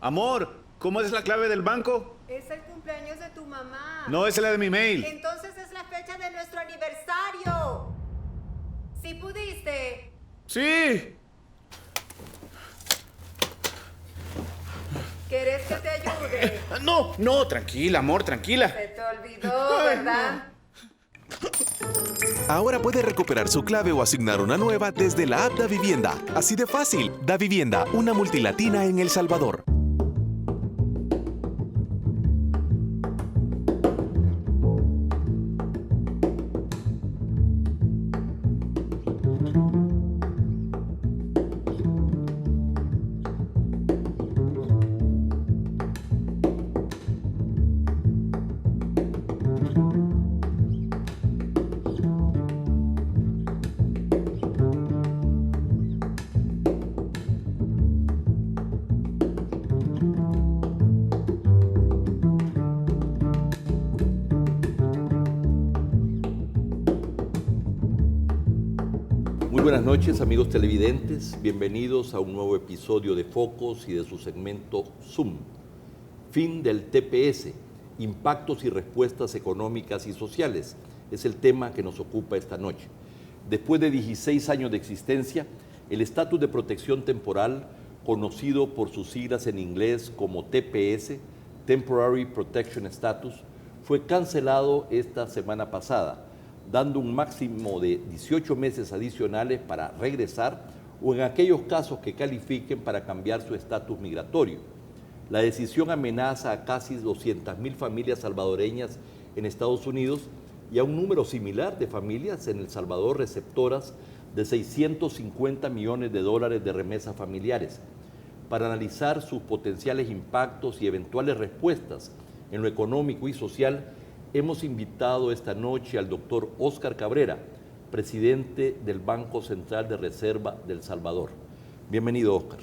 Amor, ¿cómo es la clave del banco? Es el cumpleaños de tu mamá. No, es la de mi mail. Entonces es la fecha de nuestro aniversario. ¿Sí pudiste? Sí. ¿Quieres que te ayude? No, tranquila, amor, tranquila. Se te olvidó, ¿verdad? Ahora puede recuperar su clave o asignar una nueva desde la app Davivienda. Así de fácil. Davivienda, una multilatina en El Salvador. Muy buenas noches, amigos televidentes. Bienvenidos a un nuevo episodio de Focos y de su segmento Zoom. Fin del TPS, impactos y respuestas económicas y sociales, es el tema que nos ocupa esta noche. Después de 16 años de existencia, el estatus de protección temporal, conocido por sus siglas en inglés como TPS, Temporary Protection Status, fue cancelado esta semana pasada, dando un máximo de 18 meses adicionales para regresar o en aquellos casos que califiquen para cambiar su estatus migratorio. La decisión amenaza a casi 200.000 familias salvadoreñas en Estados Unidos y a un número similar de familias en El Salvador receptoras de $650 millones de remesas familiares. Para analizar sus potenciales impactos y eventuales respuestas en lo económico y social, hemos invitado esta noche al doctor Óscar Cabrera, presidente del Banco Central de Reserva de El Salvador. Bienvenido, Óscar.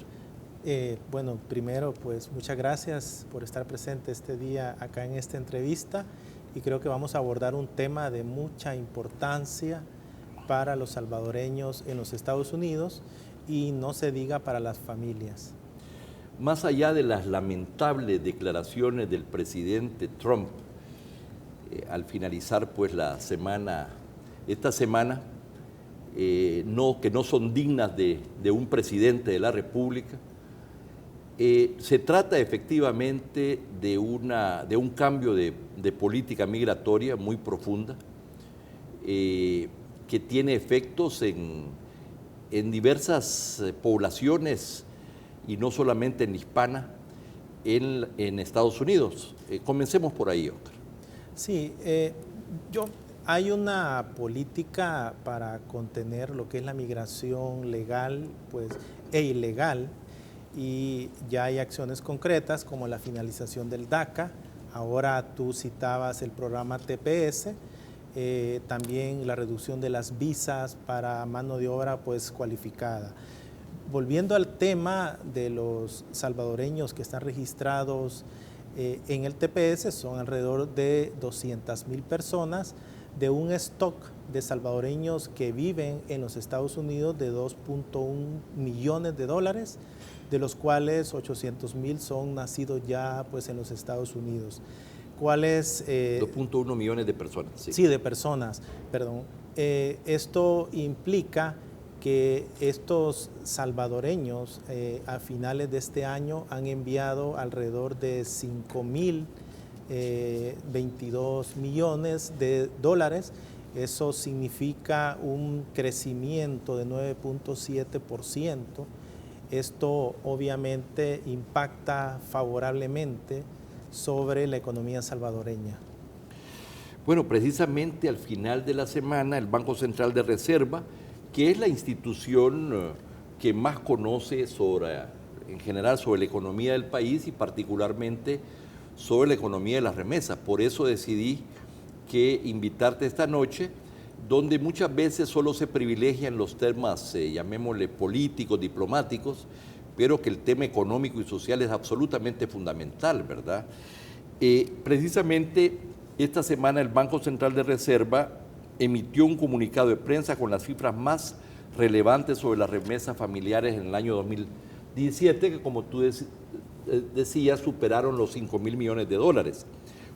Bueno, primero, pues muchas gracias por estar presente este día acá en esta entrevista y creo que vamos a abordar un tema de mucha importancia para los salvadoreños en los Estados Unidos y no se diga para las familias. Más allá de las lamentables declaraciones del presidente Trump, al finalizar pues esta semana, que no son dignas de un presidente de la República, se trata efectivamente de un cambio de política migratoria muy profunda, que tiene efectos en diversas poblaciones y no solamente en hispana en Estados Unidos. Comencemos por ahí, Óscar. Sí, hay una política para contener lo que es la migración legal e ilegal y ya hay acciones concretas como la finalización del DACA. Ahora tú citabas el programa TPS, también la reducción de las visas para mano de obra cualificada. Volviendo al tema de los salvadoreños que están registrados en el TPS, son alrededor de 200.000 personas de un stock de salvadoreños que viven en los Estados Unidos de $2.1 millones, de los cuales 800.000 son nacidos ya en los Estados Unidos. 2.1 millones de personas. Sí, de personas, perdón. Esto implica que estos salvadoreños a finales de este año han enviado alrededor de 5.022 millones de dólares. Eso significa un crecimiento de 9.7%. Esto obviamente impacta favorablemente sobre la economía salvadoreña. Bueno, precisamente al final de la semana el Banco Central de Reserva, que es la institución que más conoce en general sobre la economía del país y particularmente sobre la economía de las remesas. Por eso decidí invitarte esta noche, donde muchas veces solo se privilegian los temas, llamémosle políticos, diplomáticos, pero que el tema económico y social es absolutamente fundamental, ¿verdad? Precisamente esta semana el Banco Central de Reserva emitió un comunicado de prensa con las cifras más relevantes sobre las remesas familiares en el año 2017, que como tú decía, superaron los 5.000 millones de dólares,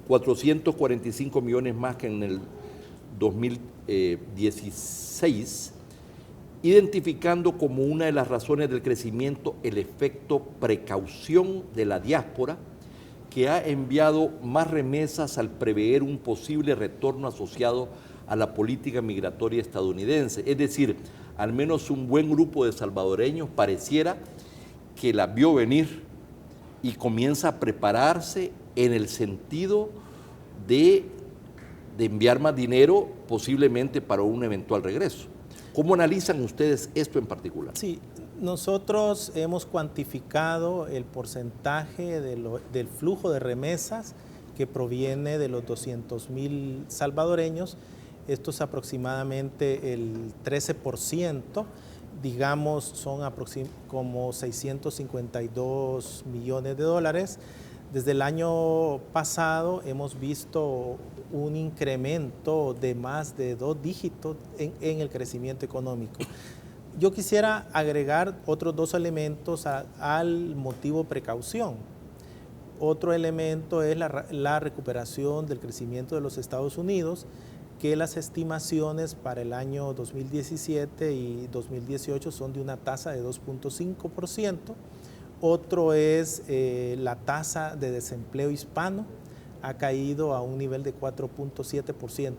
445 millones más que en el 2016, identificando como una de las razones del crecimiento el efecto precaución de la diáspora, que ha enviado más remesas al prever un posible retorno asociado a la política migratoria estadounidense. Es decir, al menos un buen grupo de salvadoreños pareciera que la vio venir y comienza a prepararse en el sentido de enviar más dinero posiblemente para un eventual regreso. ¿Cómo analizan ustedes esto en particular? Sí, nosotros hemos cuantificado el porcentaje del flujo de remesas que proviene de los 200,000 salvadoreños. Esto es aproximadamente el 13%, digamos, son como 652 millones de dólares. Desde el año pasado hemos visto un incremento de más de 2 dígitos en el crecimiento económico. Yo quisiera agregar otros 2 elementos al motivo precaución. Otro elemento es la recuperación del crecimiento de los Estados Unidos, que las estimaciones para el año 2017 y 2018 son de una tasa de 2.5%. Otro es la tasa de desempleo hispano, ha caído a un nivel de 4.7%.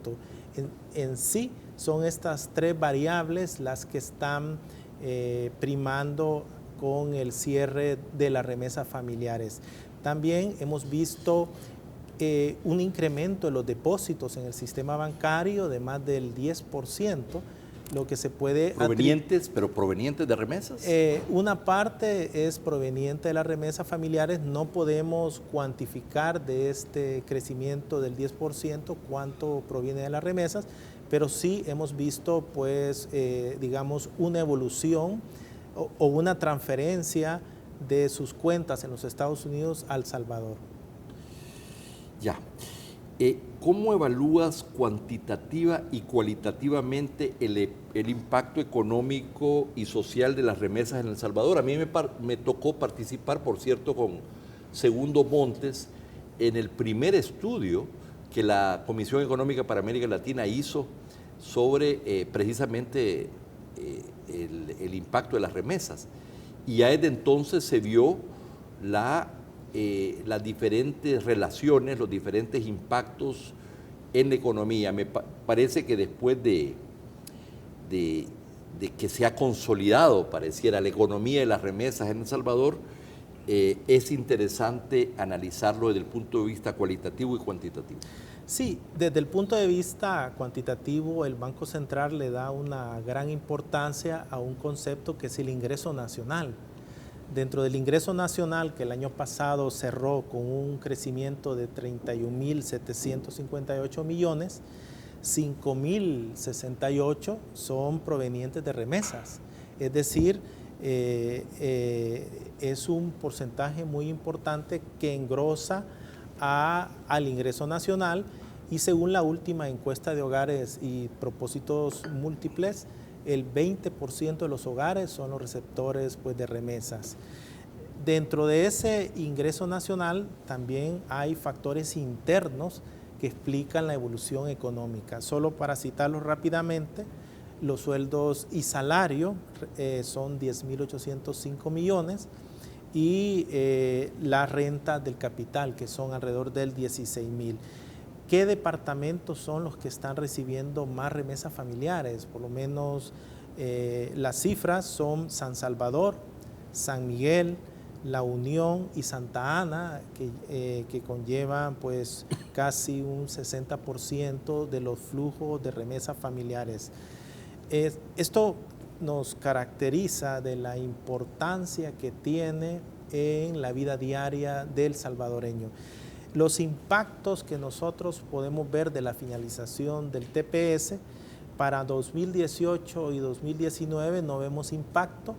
En sí son estas 3 variables las que están primando con el cierre de las remesas familiares. También hemos visto un incremento de los depósitos en el sistema bancario de más del 10%, lo que se puede... ¿Provenientes de remesas? Una parte es proveniente de las remesas familiares. No podemos cuantificar de este crecimiento del 10% cuánto proviene de las remesas, pero sí hemos visto, pues, digamos, una evolución o una transferencia de sus cuentas en los Estados Unidos al Salvador. Ya. ¿Cómo evalúas cuantitativa y cualitativamente el impacto económico y social de las remesas en El Salvador? A mí me tocó participar, por cierto, con Segundo Montes en el primer estudio que la Comisión Económica para América Latina hizo sobre precisamente el impacto de las remesas. Y ya desde entonces se vio las diferentes relaciones, los diferentes impactos en la economía. Me parece que después de que se ha consolidado, pareciera, la economía de las remesas en El Salvador, es interesante analizarlo desde el punto de vista cualitativo y cuantitativo. Sí, desde el punto de vista cuantitativo, el Banco Central le da una gran importancia a un concepto que es el ingreso nacional. Dentro del ingreso nacional, que el año pasado cerró con un crecimiento de 31.758 millones, 5.068 son provenientes de remesas. Es decir, es un porcentaje muy importante que engrosa al ingreso nacional, y según la última encuesta de hogares y propósitos múltiples, el 20% de los hogares son los receptores, pues, de remesas. Dentro de ese ingreso nacional también hay factores internos que explican la evolución económica. Solo para citarlos rápidamente, los sueldos y salario son 10.805 millones, y las rentas del capital, que son alrededor del 16.000. ¿Qué departamentos son los que están recibiendo más remesas familiares? Por lo menos las cifras son San Salvador, San Miguel, La Unión y Santa Ana, que conllevan, pues, casi un 60% de los flujos de remesas familiares. Esto nos caracteriza de la importancia que tiene en la vida diaria del salvadoreño. Los impactos que nosotros podemos ver de la finalización del TPS, para 2018 y 2019 no vemos impacto.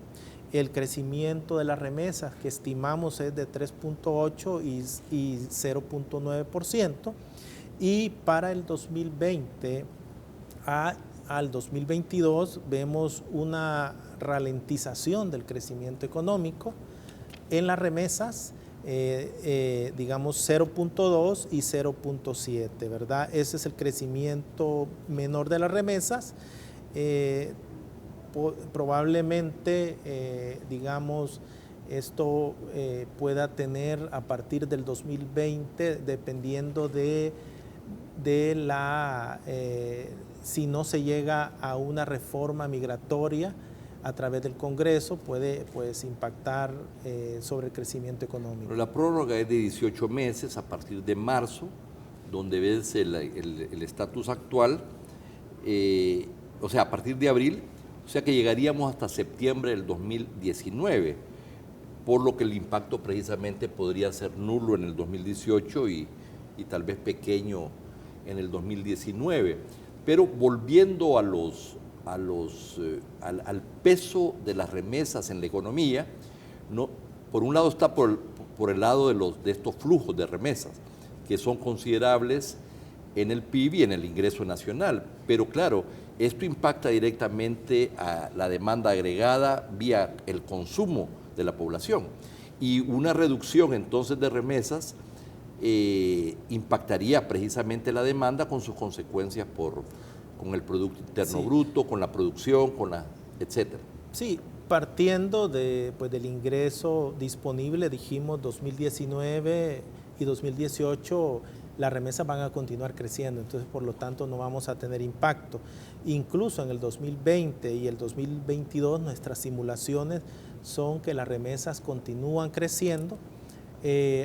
El crecimiento de las remesas que estimamos es de 3.8 y 0.9%, y para el 2020 al 2022 vemos una ralentización del crecimiento económico en las remesas, digamos 0.2 y 0.7, ¿verdad? Ese es el crecimiento menor de las remesas. Probablemente, digamos, esto pueda tener a partir del 2020, dependiendo de si no se llega a una reforma migratoria a través del Congreso, puede pues impactar sobre el crecimiento económico. Pero la prórroga es de 18 meses a partir de marzo, donde vence el estatus actual, o sea, a partir de abril, o sea que llegaríamos hasta septiembre del 2019, por lo que el impacto precisamente podría ser nulo en el 2018 y tal vez pequeño en el 2019. Pero volviendo al peso de las remesas en la economía, no, por un lado está por el lado de estos flujos de remesas, que son considerables en el PIB y en el ingreso nacional. Pero claro, esto impacta directamente a la demanda agregada vía el consumo de la población. Y una reducción entonces de remesas impactaría precisamente la demanda con sus consecuencias con el Producto Interno Bruto, con la producción, etcétera. Sí, partiendo del ingreso disponible, dijimos 2019 y 2018, las remesas van a continuar creciendo, entonces por lo tanto no vamos a tener impacto. Incluso en el 2020 y el 2022 nuestras simulaciones son que las remesas continúan creciendo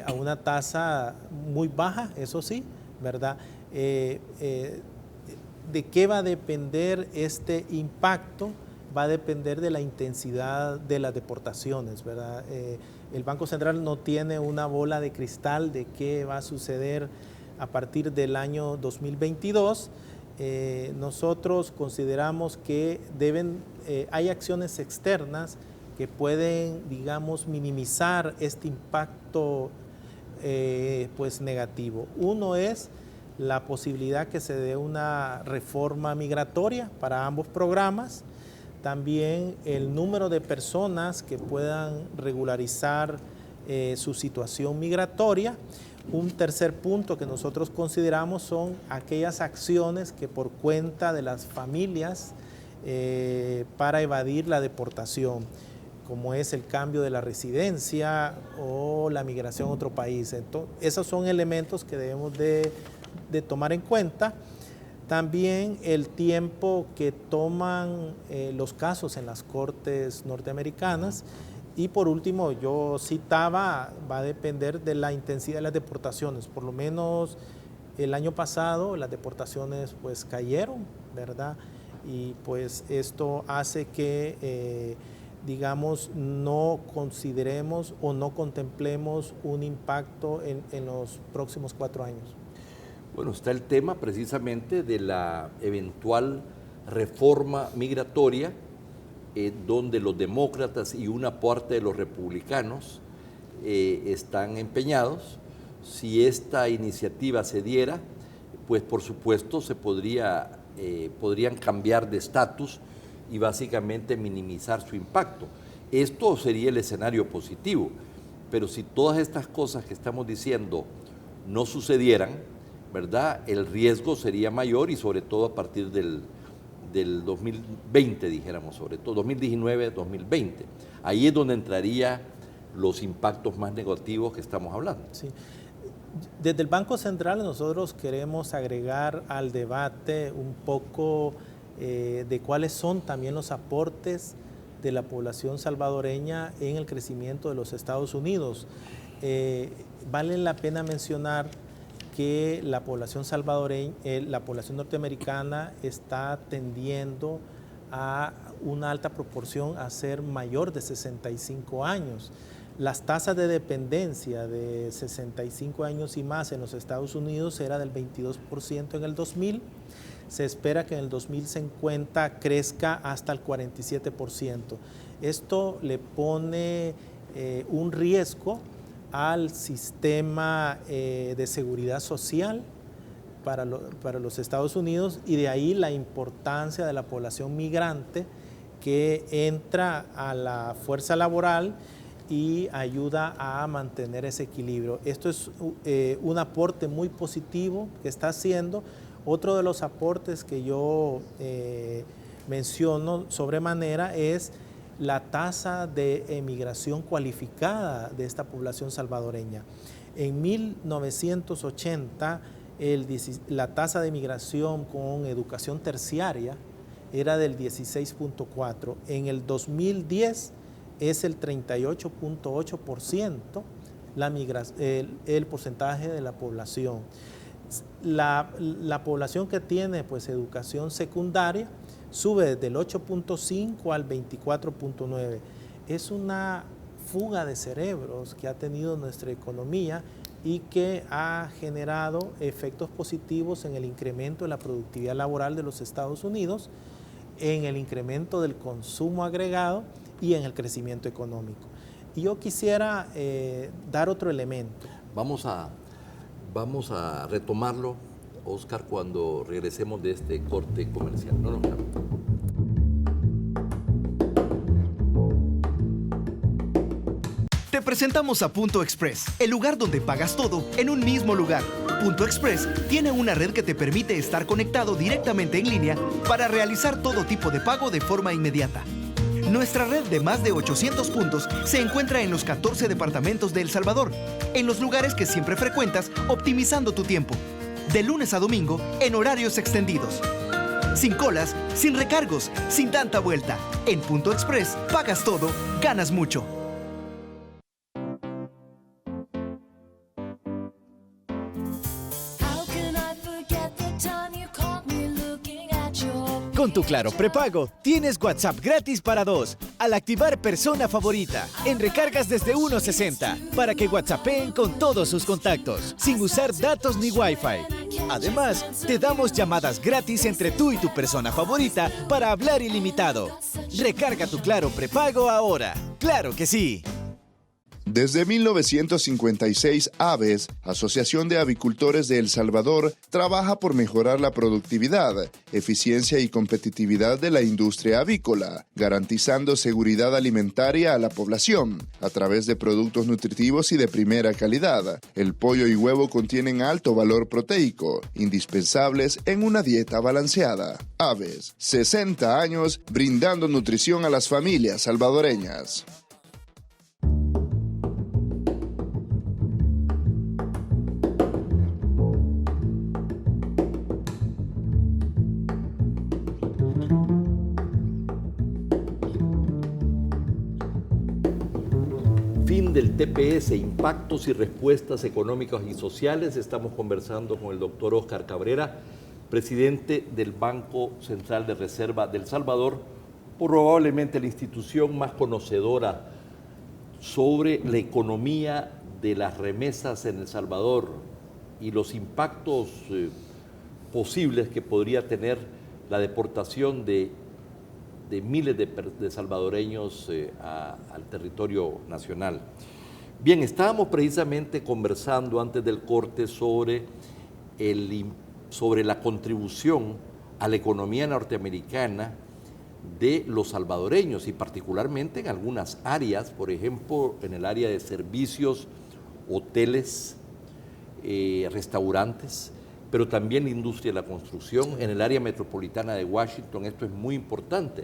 a una tasa muy baja, eso sí, ¿verdad? ¿De qué va a depender este impacto? Va a depender de la intensidad de las deportaciones, ¿verdad? El Banco Central no tiene una bola de cristal de qué va a suceder a partir del año 2022. Nosotros consideramos que hay acciones externas que pueden, digamos, minimizar este impacto pues negativo. Uno es la posibilidad que se dé una reforma migratoria para ambos programas. También el número de personas que puedan regularizar su situación migratoria. Un tercer punto que nosotros consideramos son aquellas acciones que por cuenta de las familias para evadir la deportación, como es el cambio de la residencia o la migración a otro país. Entonces, esos son elementos que debemos de tomar en cuenta. También el tiempo que toman los casos en las cortes norteamericanas. Y por último, yo citaba, va a depender de la intensidad de las deportaciones. Por lo menos el año pasado las deportaciones pues cayeron, ¿verdad? Y pues esto hace que digamos, no consideremos o no contemplemos un impacto en los próximos 4 años. Bueno, está el tema precisamente de la eventual reforma migratoria, donde los demócratas y una parte de los republicanos están empeñados. Si esta iniciativa se diera, pues por supuesto podrían cambiar de estatus y básicamente minimizar su impacto. Esto sería el escenario positivo, pero si todas estas cosas que estamos diciendo no sucedieran, ¿verdad?, el riesgo sería mayor y sobre todo a partir del 2020, dijéramos, sobre todo 2019-2020. Ahí es donde entrarían los impactos más negativos que estamos hablando. Sí. Desde el Banco Central nosotros queremos agregar al debate un poco de cuáles son también los aportes de la población salvadoreña en el crecimiento de los Estados Unidos. Vale la pena mencionar que la población salvadoreña, la población norteamericana está tendiendo a una alta proporción a ser mayor de 65 años. Las tasas de dependencia de 65 años y más en los Estados Unidos era del 22% en el 2000. Se espera que en el 2050 crezca hasta el 47%. Esto le pone un riesgo al sistema de seguridad social para los Estados Unidos, y de ahí la importancia de la población migrante que entra a la fuerza laboral y ayuda a mantener ese equilibrio. Esto es un aporte muy positivo que está haciendo. Otro de los aportes que yo menciono sobremanera es la tasa de emigración cualificada de esta población salvadoreña. En 1980, la tasa de emigración con educación terciaria era del 16.4%. En el 2010 es el 38.8% el porcentaje de la población. La población que tiene pues, educación secundaria sube desde el 8.5 al 24.9. Es una fuga de cerebros que ha tenido nuestra economía y que ha generado efectos positivos en el incremento de la productividad laboral de los Estados Unidos, en el incremento del consumo agregado y en el crecimiento económico. Y yo quisiera dar otro elemento. Vamos a retomarlo, Oscar, cuando regresemos de este corte comercial. No nos cambie. Te presentamos a Punto Express, el lugar donde pagas todo en un mismo lugar. Punto Express tiene una red que te permite estar conectado directamente en línea para realizar todo tipo de pago de forma inmediata. Nuestra red de más de 800 puntos se encuentra en los 14 departamentos de El Salvador, en los lugares que siempre frecuentas, optimizando tu tiempo. De lunes a domingo, en horarios extendidos. Sin colas, sin recargos, sin tanta vuelta. En Punto Express, pagas todo, ganas mucho. Con tu Claro prepago, tienes WhatsApp gratis para 2 al activar Persona Favorita en recargas desde 1.60 para que WhatsAppeen con todos sus contactos, sin usar datos ni Wi-Fi. Además, te damos llamadas gratis entre tú y tu persona favorita para hablar ilimitado. Recarga tu Claro prepago ahora. ¡Claro que sí! Desde 1956, ABES, Asociación de Avicultores de El Salvador, trabaja por mejorar la productividad, eficiencia y competitividad de la industria avícola, garantizando seguridad alimentaria a la población a través de productos nutritivos y de primera calidad. El pollo y huevo contienen alto valor proteico, indispensables en una dieta balanceada. ABES, 60 años brindando nutrición a las familias salvadoreñas. Fin del TPS, impactos y respuestas económicas y sociales. Estamos conversando con el doctor Oscar Cabrera, presidente del Banco Central de Reserva de El Salvador, probablemente la institución más conocedora sobre la economía de las remesas en El Salvador y los impactos posibles que podría tener la deportación de miles de salvadoreños al territorio nacional. Bien, estábamos precisamente conversando antes del corte sobre la contribución a la economía norteamericana de los salvadoreños y particularmente en algunas áreas, por ejemplo, en el área de servicios, hoteles, restaurantes, pero también la industria de la construcción, en el área metropolitana de Washington, esto es muy importante,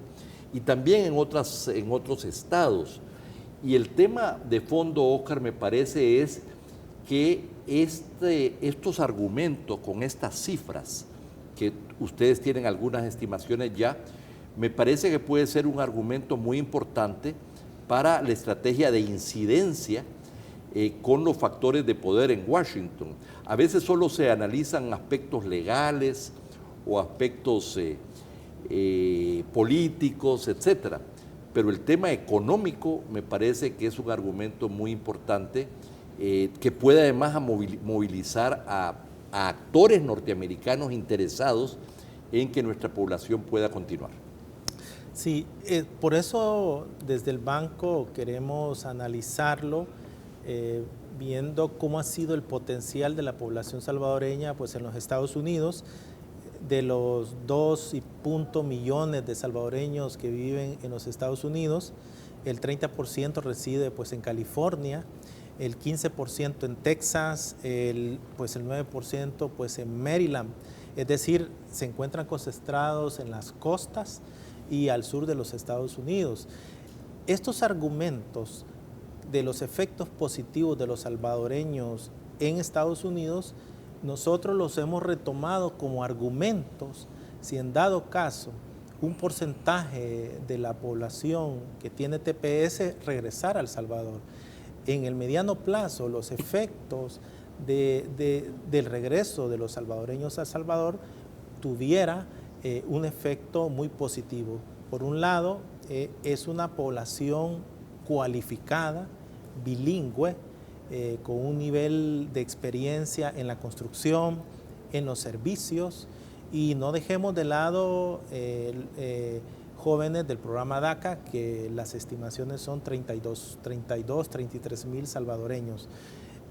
y también en otros estados. Y el tema de fondo, Oscar, me parece es que estos argumentos con estas cifras, que ustedes tienen algunas estimaciones ya, me parece que puede ser un argumento muy importante para la estrategia de incidencia con los factores de poder en Washington. A veces solo se analizan aspectos legales o aspectos políticos, etcétera. Pero el tema económico me parece que es un argumento muy importante que puede además movilizar a actores norteamericanos interesados en que nuestra población pueda continuar. Sí, por eso desde el banco queremos analizarlo, viendo cómo ha sido el potencial de la población salvadoreña pues, en los Estados Unidos. De los 2 millones de salvadoreños que viven en los Estados Unidos, el 30% reside pues en California, el 15% en Texas, el 9% pues en Maryland. Es decir, se encuentran concentrados en las costas y al sur de los Estados Unidos. Estos argumentos de los efectos positivos de los salvadoreños en Estados Unidos, nosotros los hemos retomado como argumentos si en dado caso un porcentaje de la población que tiene TPS regresara a El Salvador. En el mediano plazo, los efectos del regreso de los salvadoreños a El Salvador tuviera un efecto muy positivo. Por un lado, es una población cualificada, bilingüe, con un nivel de experiencia en la construcción, en los servicios, y no dejemos de lado jóvenes del programa DACA, que las estimaciones son 33 mil salvadoreños.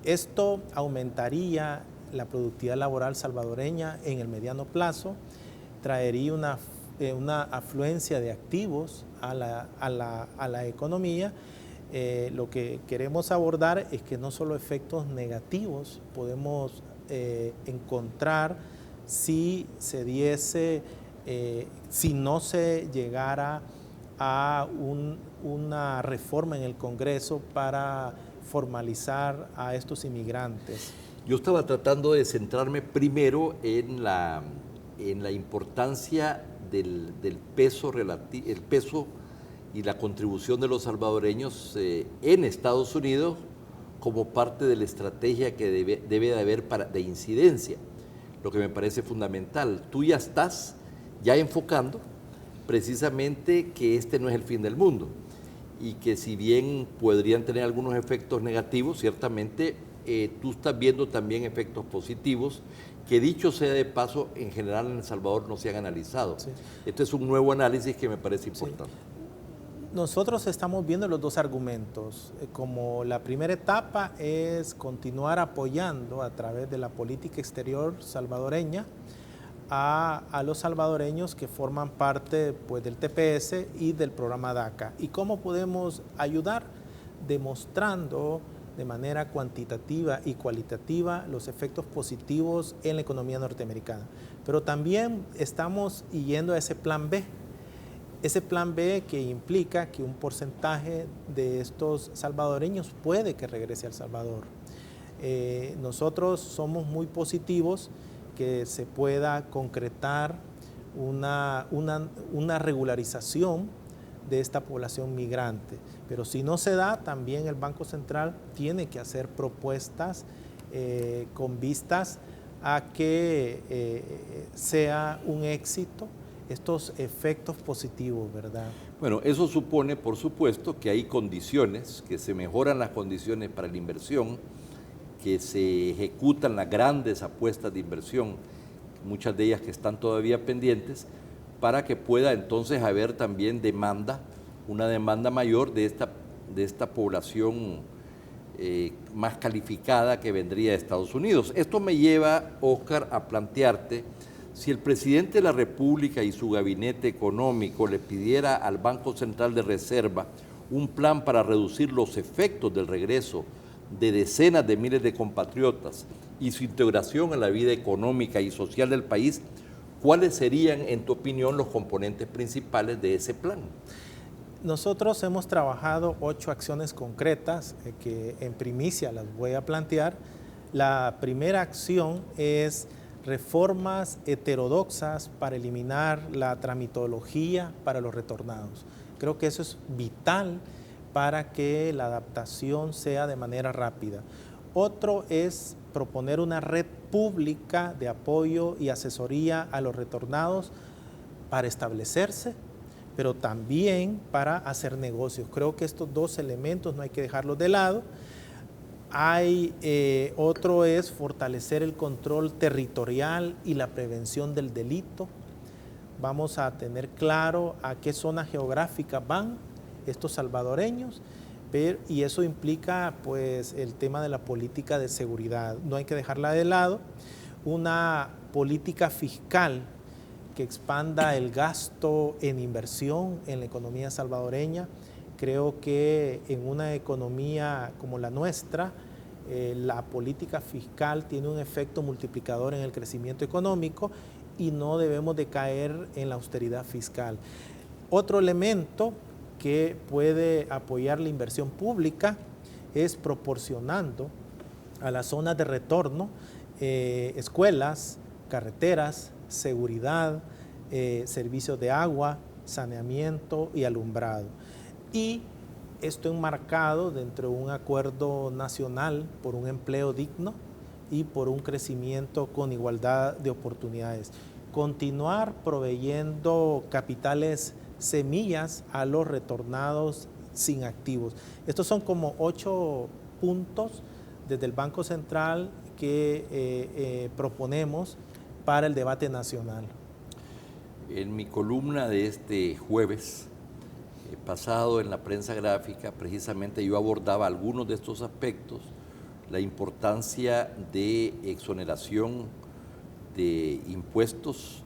Esto aumentaría la productividad laboral salvadoreña en el mediano plazo, traería una afluencia de activos a la economía. Lo que queremos abordar es que no solo efectos negativos podemos encontrar si no se llegara a una reforma en el Congreso para formalizar a estos inmigrantes. Yo estaba tratando de centrarme primero en la importancia del peso el peso y la contribución de los salvadoreños en Estados Unidos como parte de la estrategia que debe de haber de incidencia, lo que me parece fundamental. Tú ya estás enfocando precisamente que este no es el fin del mundo y que si bien podrían tener algunos efectos negativos, ciertamente tú estás viendo también efectos positivos que, dicho sea de paso, en general en El Salvador no se han analizado. Sí. Este es un nuevo análisis que me parece importante. Sí. Nosotros estamos viendo los dos argumentos. Como la primera etapa es continuar apoyando a través de la política exterior salvadoreña a los salvadoreños que forman parte pues, del TPS y del programa DACA. ¿Y cómo podemos ayudar? Demostrando de manera cuantitativa y cualitativa los efectos positivos en la economía norteamericana. Pero también estamos yendo a ese plan B. Ese plan B que implica que un porcentaje de estos salvadoreños puede que regrese a El Salvador. Nosotros somos muy positivos que se pueda concretar una regularización de esta población migrante. Pero si no se da, también el Banco Central tiene que hacer propuestas con vistas a que sea un éxito estos efectos positivos, ¿verdad? Bueno, eso supone, por supuesto, que hay condiciones, que se mejoran las condiciones para la inversión, que se ejecutan las grandes apuestas de inversión, muchas de ellas que están todavía pendientes, para que pueda entonces haber también demanda, una demanda mayor de esta población más calificada que vendría de Estados Unidos. Esto me lleva, Oscar, a plantearte, si el presidente de la República y su gabinete económico le pidiera al Banco Central de Reserva un plan para reducir los efectos del regreso de decenas de miles de compatriotas y su integración en la vida económica y social del país, ¿cuáles serían, en tu opinión, los componentes principales de ese plan? Nosotros hemos trabajado 8 acciones concretas que en primicia las voy a plantear. La primera acción es reformas heterodoxas para eliminar la tramitología para los retornados. Creo que eso es vital para que la adaptación sea de manera rápida. Otro es proponer una red pública de apoyo y asesoría a los retornados para establecerse, pero también para hacer negocios. Creo que estos dos elementos no hay que dejarlos de lado. Otro es fortalecer el control territorial y la prevención del delito. Vamos a tener claro a qué zona geográfica van estos salvadoreños, y eso implica pues el tema de la política de seguridad. No hay que dejarla de lado. Una política fiscal que expanda el gasto en inversión en la economía salvadoreña, Creo que en una economía como la nuestra, la política fiscal tiene un efecto multiplicador en el crecimiento económico y no debemos de caer en la austeridad fiscal. Otro elemento que puede apoyar la inversión pública es proporcionando a las zonas de retorno escuelas, carreteras, seguridad, servicios de agua, saneamiento y alumbrado. Y esto enmarcado dentro de un acuerdo nacional por un empleo digno y por un crecimiento con igualdad de oportunidades. Continuar proveyendo capitales semillas a los retornados sin activos. Estos son como 8 puntos desde el Banco Central que proponemos para el debate nacional. En mi columna de este jueves pasado en la prensa gráfica, precisamente yo abordaba algunos de estos aspectos, la importancia de exoneración de impuestos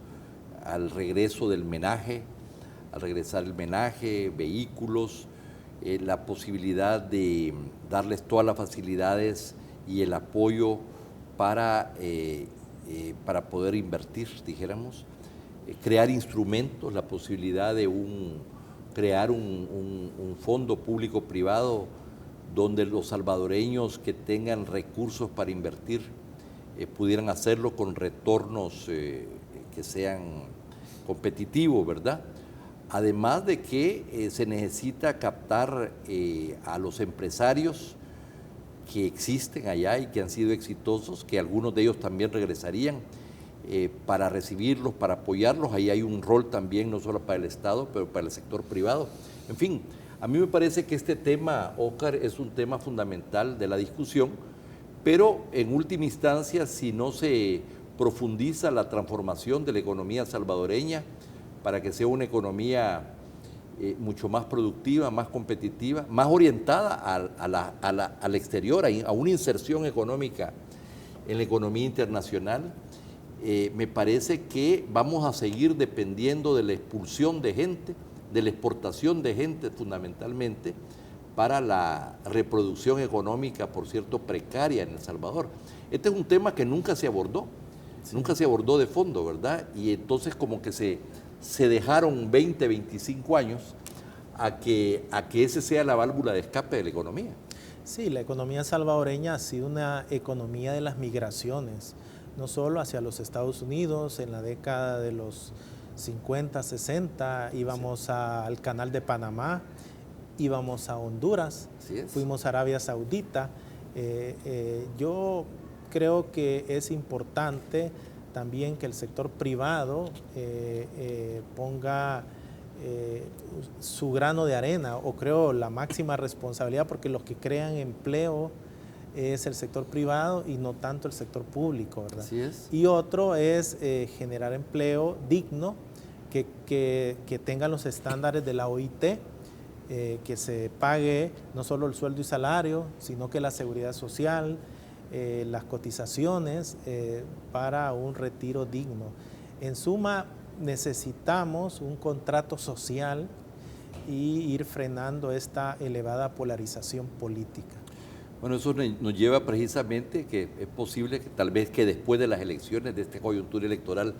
al regreso del menaje, al regresar el menaje, vehículos, la posibilidad de darles todas las facilidades y el apoyo para poder invertir, dijéramos, crear instrumentos, la posibilidad de crear un fondo público-privado donde los salvadoreños que tengan recursos para invertir pudieran hacerlo con retornos que sean competitivos, ¿verdad? Además de que se necesita captar a los empresarios que existen allá y que han sido exitosos, que algunos de ellos también regresarían para recibirlos, para apoyarlos. Ahí hay un rol también, no solo para el Estado, pero para el sector privado. En fin, a mí me parece que este tema, Óscar, es un tema fundamental de la discusión, pero en última instancia, si no se profundiza la transformación de la economía salvadoreña para que sea una economía mucho más productiva, más competitiva, más orientada al exterior, a una inserción económica en la economía internacional, me parece que vamos a seguir dependiendo de la expulsión de gente, de la exportación de gente fundamentalmente, para la reproducción económica, por cierto, precaria en El Salvador. Este es un tema que nunca se abordó, nunca se abordó de fondo, ¿verdad? Y entonces como que se dejaron 20, 25 años a que ese sea la válvula de escape de la economía. Sí, la economía salvadoreña ha sido una economía de las migraciones, no solo hacia los Estados Unidos. En la década de los 50, 60 íbamos al Canal de Panamá, íbamos a Honduras, fuimos a Arabia Saudita. Yo creo que es importante también que el sector privado ponga su grano de arena, o creo la máxima responsabilidad, porque los que crean empleo es el sector privado y no tanto el sector público, ¿verdad? Así es. Y otro es generar empleo digno, que tenga los estándares de la OIT, que se pague no solo el sueldo y salario, sino que la seguridad social, las cotizaciones para un retiro digno. En suma, necesitamos un contrato social y ir frenando esta elevada polarización política. Bueno, eso nos lleva precisamente que es posible que tal vez que después de las elecciones, de esta coyuntura electoral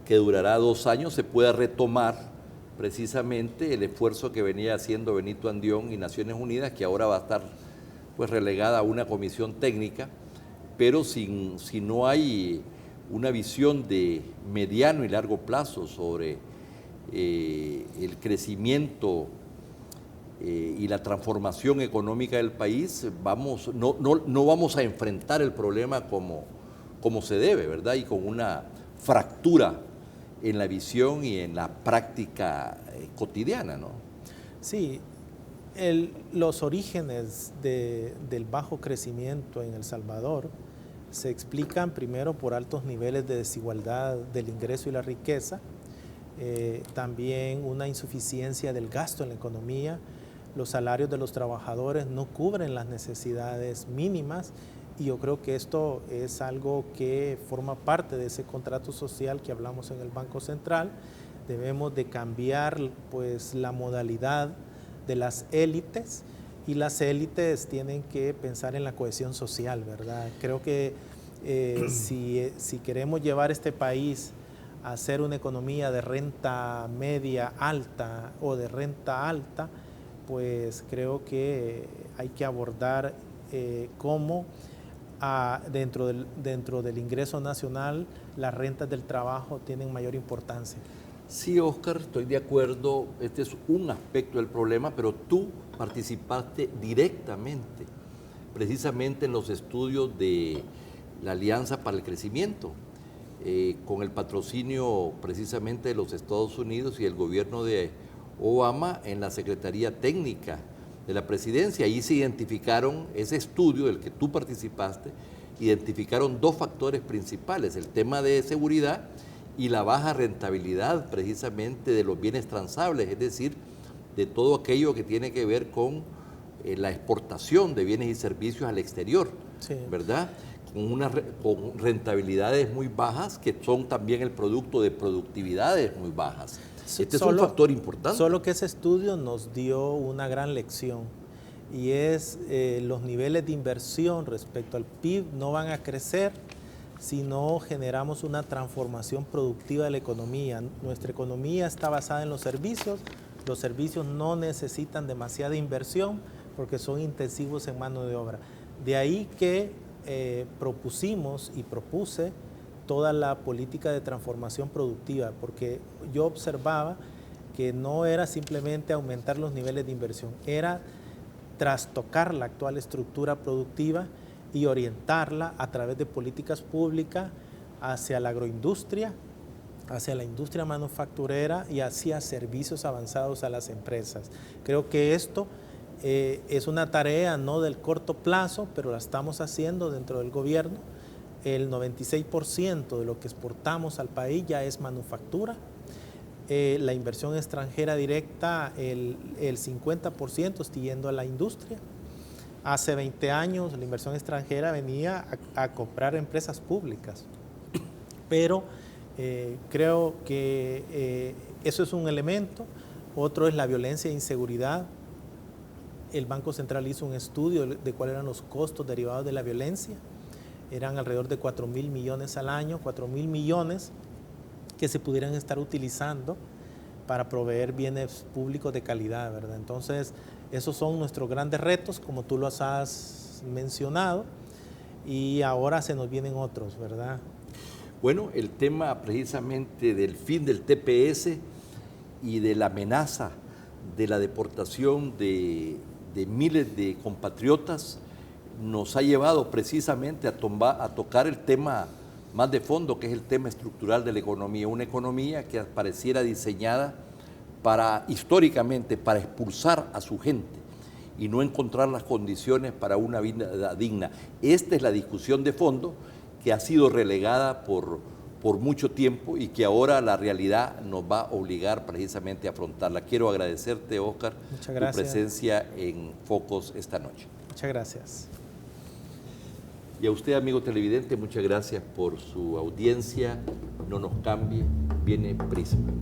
que durará 2 años, se pueda retomar precisamente el esfuerzo que venía haciendo Benito Andión y Naciones Unidas, que ahora va a estar pues relegada a una comisión técnica, pero si no hay una visión de mediano y largo plazo sobre el crecimiento y la transformación económica del país, no vamos a enfrentar el problema como se debe, ¿verdad? Y con una fractura en la visión y en la práctica cotidiana, ¿no? Sí, los orígenes del bajo crecimiento en El Salvador se explican primero por altos niveles de desigualdad del ingreso y la riqueza, también una insuficiencia del gasto en la economía. Los salarios de los trabajadores no cubren las necesidades mínimas, y yo creo que esto es algo que forma parte de ese contrato social que hablamos en el Banco Central. Debemos de cambiar pues la modalidad de las élites, y las élites tienen que pensar en la cohesión social, ¿verdad? Creo que si queremos llevar este país a ser una economía de renta media alta o de renta alta, pues creo que hay que abordar cómo dentro del ingreso nacional las rentas del trabajo tienen mayor importancia. Sí, Oscar, estoy de acuerdo. Este es un aspecto del problema, pero tú participaste directamente, precisamente en los estudios de la Alianza para el Crecimiento, con el patrocinio precisamente de los Estados Unidos y el gobierno de Obama en la Secretaría Técnica de la Presidencia. Ahí se identificaron, ese estudio del que tú participaste, identificaron dos factores principales: el tema de seguridad y la baja rentabilidad precisamente de los bienes transables, es decir, de todo aquello que tiene que ver con la exportación de bienes y servicios al exterior, sí, ¿verdad? Con rentabilidades muy bajas, que son también el producto de productividades muy bajas. Este es un factor importante. Solo que ese estudio nos dio una gran lección, y es los niveles de inversión respecto al PIB no van a crecer si no generamos una transformación productiva de la economía. Nuestra economía está basada en los servicios no necesitan demasiada inversión porque son intensivos en mano de obra. De ahí que propuse toda la política de transformación productiva, porque yo observaba que no era simplemente aumentar los niveles de inversión, era trastocar la actual estructura productiva y orientarla a través de políticas públicas hacia la agroindustria, hacia la industria manufacturera y hacia servicios avanzados a las empresas. Creo que esto es una tarea no del corto plazo, pero la estamos haciendo dentro del gobierno. El 96% de lo que exportamos al país ya es manufactura. La inversión extranjera directa, el 50% está yendo a la industria. Hace 20 años la inversión extranjera venía a comprar empresas públicas, pero creo que eso es un elemento. Otro es la violencia e inseguridad. El Banco Central hizo un estudio de cuáles eran los costos derivados de la violencia. Eran alrededor de 4.000 millones al año, 4.000 millones que se pudieran estar utilizando para proveer bienes públicos de calidad, ¿verdad? Entonces, esos son nuestros grandes retos, como tú los has mencionado, y ahora se nos vienen otros, ¿verdad? Bueno, el tema precisamente del fin del TPS y de la amenaza de la deportación de miles de compatriotas nos ha llevado precisamente a tocar el tema más de fondo, que es el tema estructural de la economía, una economía que pareciera diseñada históricamente para expulsar a su gente y no encontrar las condiciones para una vida digna. Esta es la discusión de fondo que ha sido relegada por mucho tiempo y que ahora la realidad nos va a obligar precisamente a afrontarla. Quiero agradecerte, Oscar, tu presencia en Focos esta noche. Muchas gracias. Y a usted, amigo televidente, muchas gracias por su audiencia. No nos cambie, viene Prisma.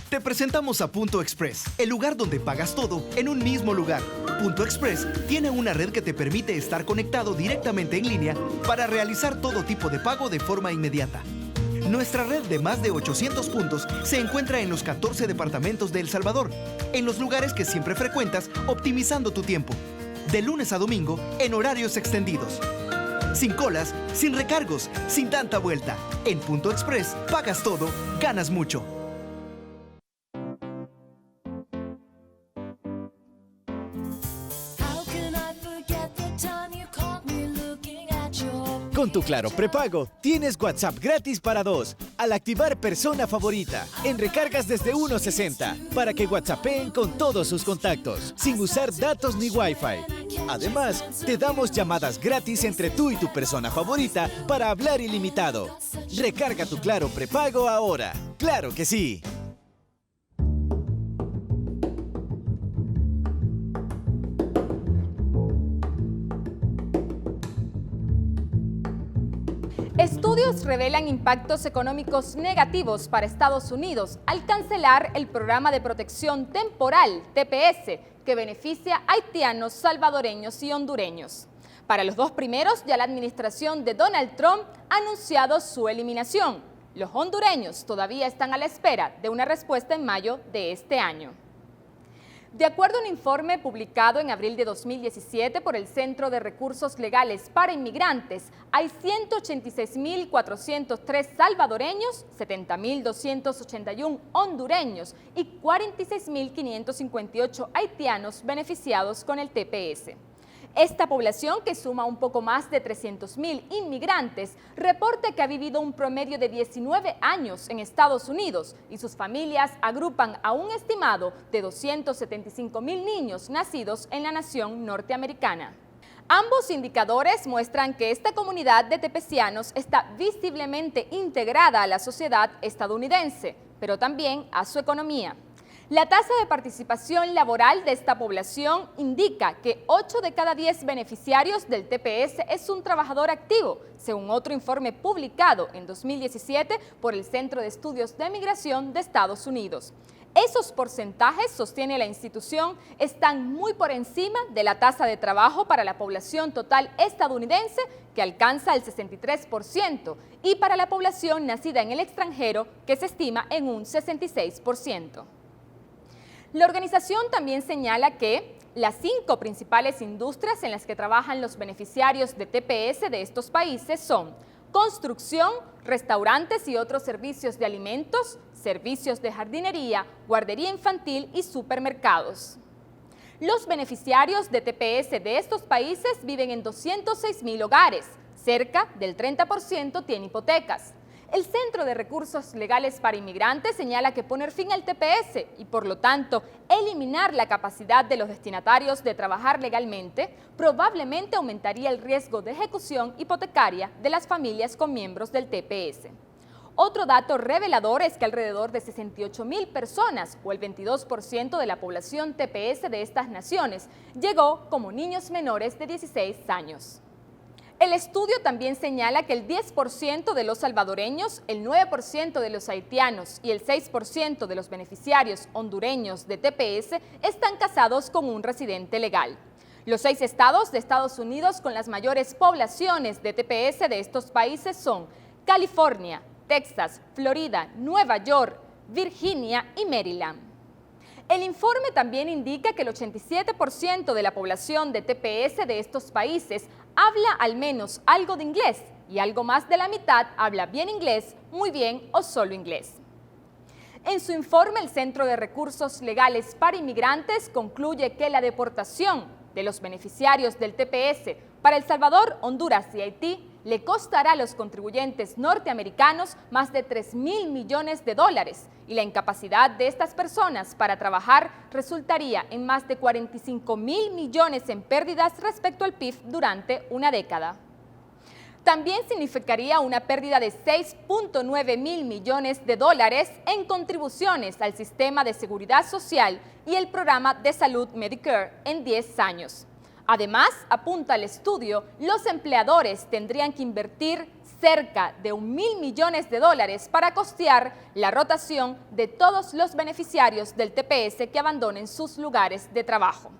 Te presentamos a Punto Express, el lugar donde pagas todo en un mismo lugar. Punto Express tiene una red que te permite estar conectado directamente en línea para realizar todo tipo de pago de forma inmediata. Nuestra red de más de 800 puntos se encuentra en los 14 departamentos de El Salvador, en los lugares que siempre frecuentas, optimizando tu tiempo. De lunes a domingo, en horarios extendidos. Sin colas, sin recargos, sin tanta vuelta. En Punto Express, pagas todo, ganas mucho. Con tu Claro prepago, tienes WhatsApp gratis para 2 al activar Persona Favorita en recargas desde 1.60 para que WhatsAppeen con todos sus contactos, sin usar datos ni Wi-Fi. Además, te damos llamadas gratis entre tú y tu persona favorita para hablar ilimitado. Recarga tu Claro prepago ahora. ¡Claro que sí! Estudios revelan impactos económicos negativos para Estados Unidos al cancelar el programa de protección temporal, TPS, que beneficia a haitianos, salvadoreños y hondureños. Para los dos primeros, ya la administración de Donald Trump ha anunciado su eliminación. Los hondureños todavía están a la espera de una respuesta en mayo de este año. De acuerdo a un informe publicado en abril de 2017 por el Centro de Recursos Legales para Inmigrantes, hay 186.403 salvadoreños, 70.281 hondureños y 46.558 haitianos beneficiados con el TPS. Esta población, que suma un poco más de 300.000 inmigrantes, reporta que ha vivido un promedio de 19 años en Estados Unidos y sus familias agrupan a un estimado de 275.000 niños nacidos en la nación norteamericana. Ambos indicadores muestran que esta comunidad de tepecianos está visiblemente integrada a la sociedad estadounidense, pero también a su economía. La tasa de participación laboral de esta población indica que 8 de cada 10 beneficiarios del TPS es un trabajador activo, según otro informe publicado en 2017 por el Centro de Estudios de Migración de Estados Unidos. Esos porcentajes, sostiene la institución, están muy por encima de la tasa de trabajo para la población total estadounidense, que alcanza el 63%, y para la población nacida en el extranjero, que se estima en un 66%. La organización también señala que las 5 principales industrias en las que trabajan los beneficiarios de TPS de estos países son construcción, restaurantes y otros servicios de alimentos, servicios de jardinería, guardería infantil y supermercados. Los beneficiarios de TPS de estos países viven en 206.000 hogares, cerca del 30% tiene hipotecas. El Centro de Recursos Legales para Inmigrantes señala que poner fin al TPS y, por lo tanto, eliminar la capacidad de los destinatarios de trabajar legalmente probablemente aumentaría el riesgo de ejecución hipotecaria de las familias con miembros del TPS. Otro dato revelador es que alrededor de 68.000 personas, o el 22% de la población TPS de estas naciones, llegó como niños menores de 16 años. El estudio también señala que el 10% de los salvadoreños, el 9% de los haitianos y el 6% de los beneficiarios hondureños de TPS están casados con un residente legal. Los 6 estados de Estados Unidos con las mayores poblaciones de TPS de estos países son California, Texas, Florida, Nueva York, Virginia y Maryland. El informe también indica que el 87% de la población de TPS de estos países habla al menos algo de inglés y algo más de la mitad habla bien inglés, muy bien o solo inglés. En su informe, el Centro de Recursos Legales para Inmigrantes concluye que la deportación de los beneficiarios del TPS para El Salvador, Honduras y Haití le costará a los contribuyentes norteamericanos más de $3.000 millones y la incapacidad de estas personas para trabajar resultaría en más de $45.000 millones en pérdidas respecto al PIB durante una década. También significaría una pérdida de $6.9 mil millones en contribuciones al sistema de seguridad social y el programa de salud Medicare en 10 años. Además, apunta el estudio, los empleadores tendrían que invertir cerca de $1.000 millones para costear la rotación de todos los beneficiarios del TPS que abandonen sus lugares de trabajo.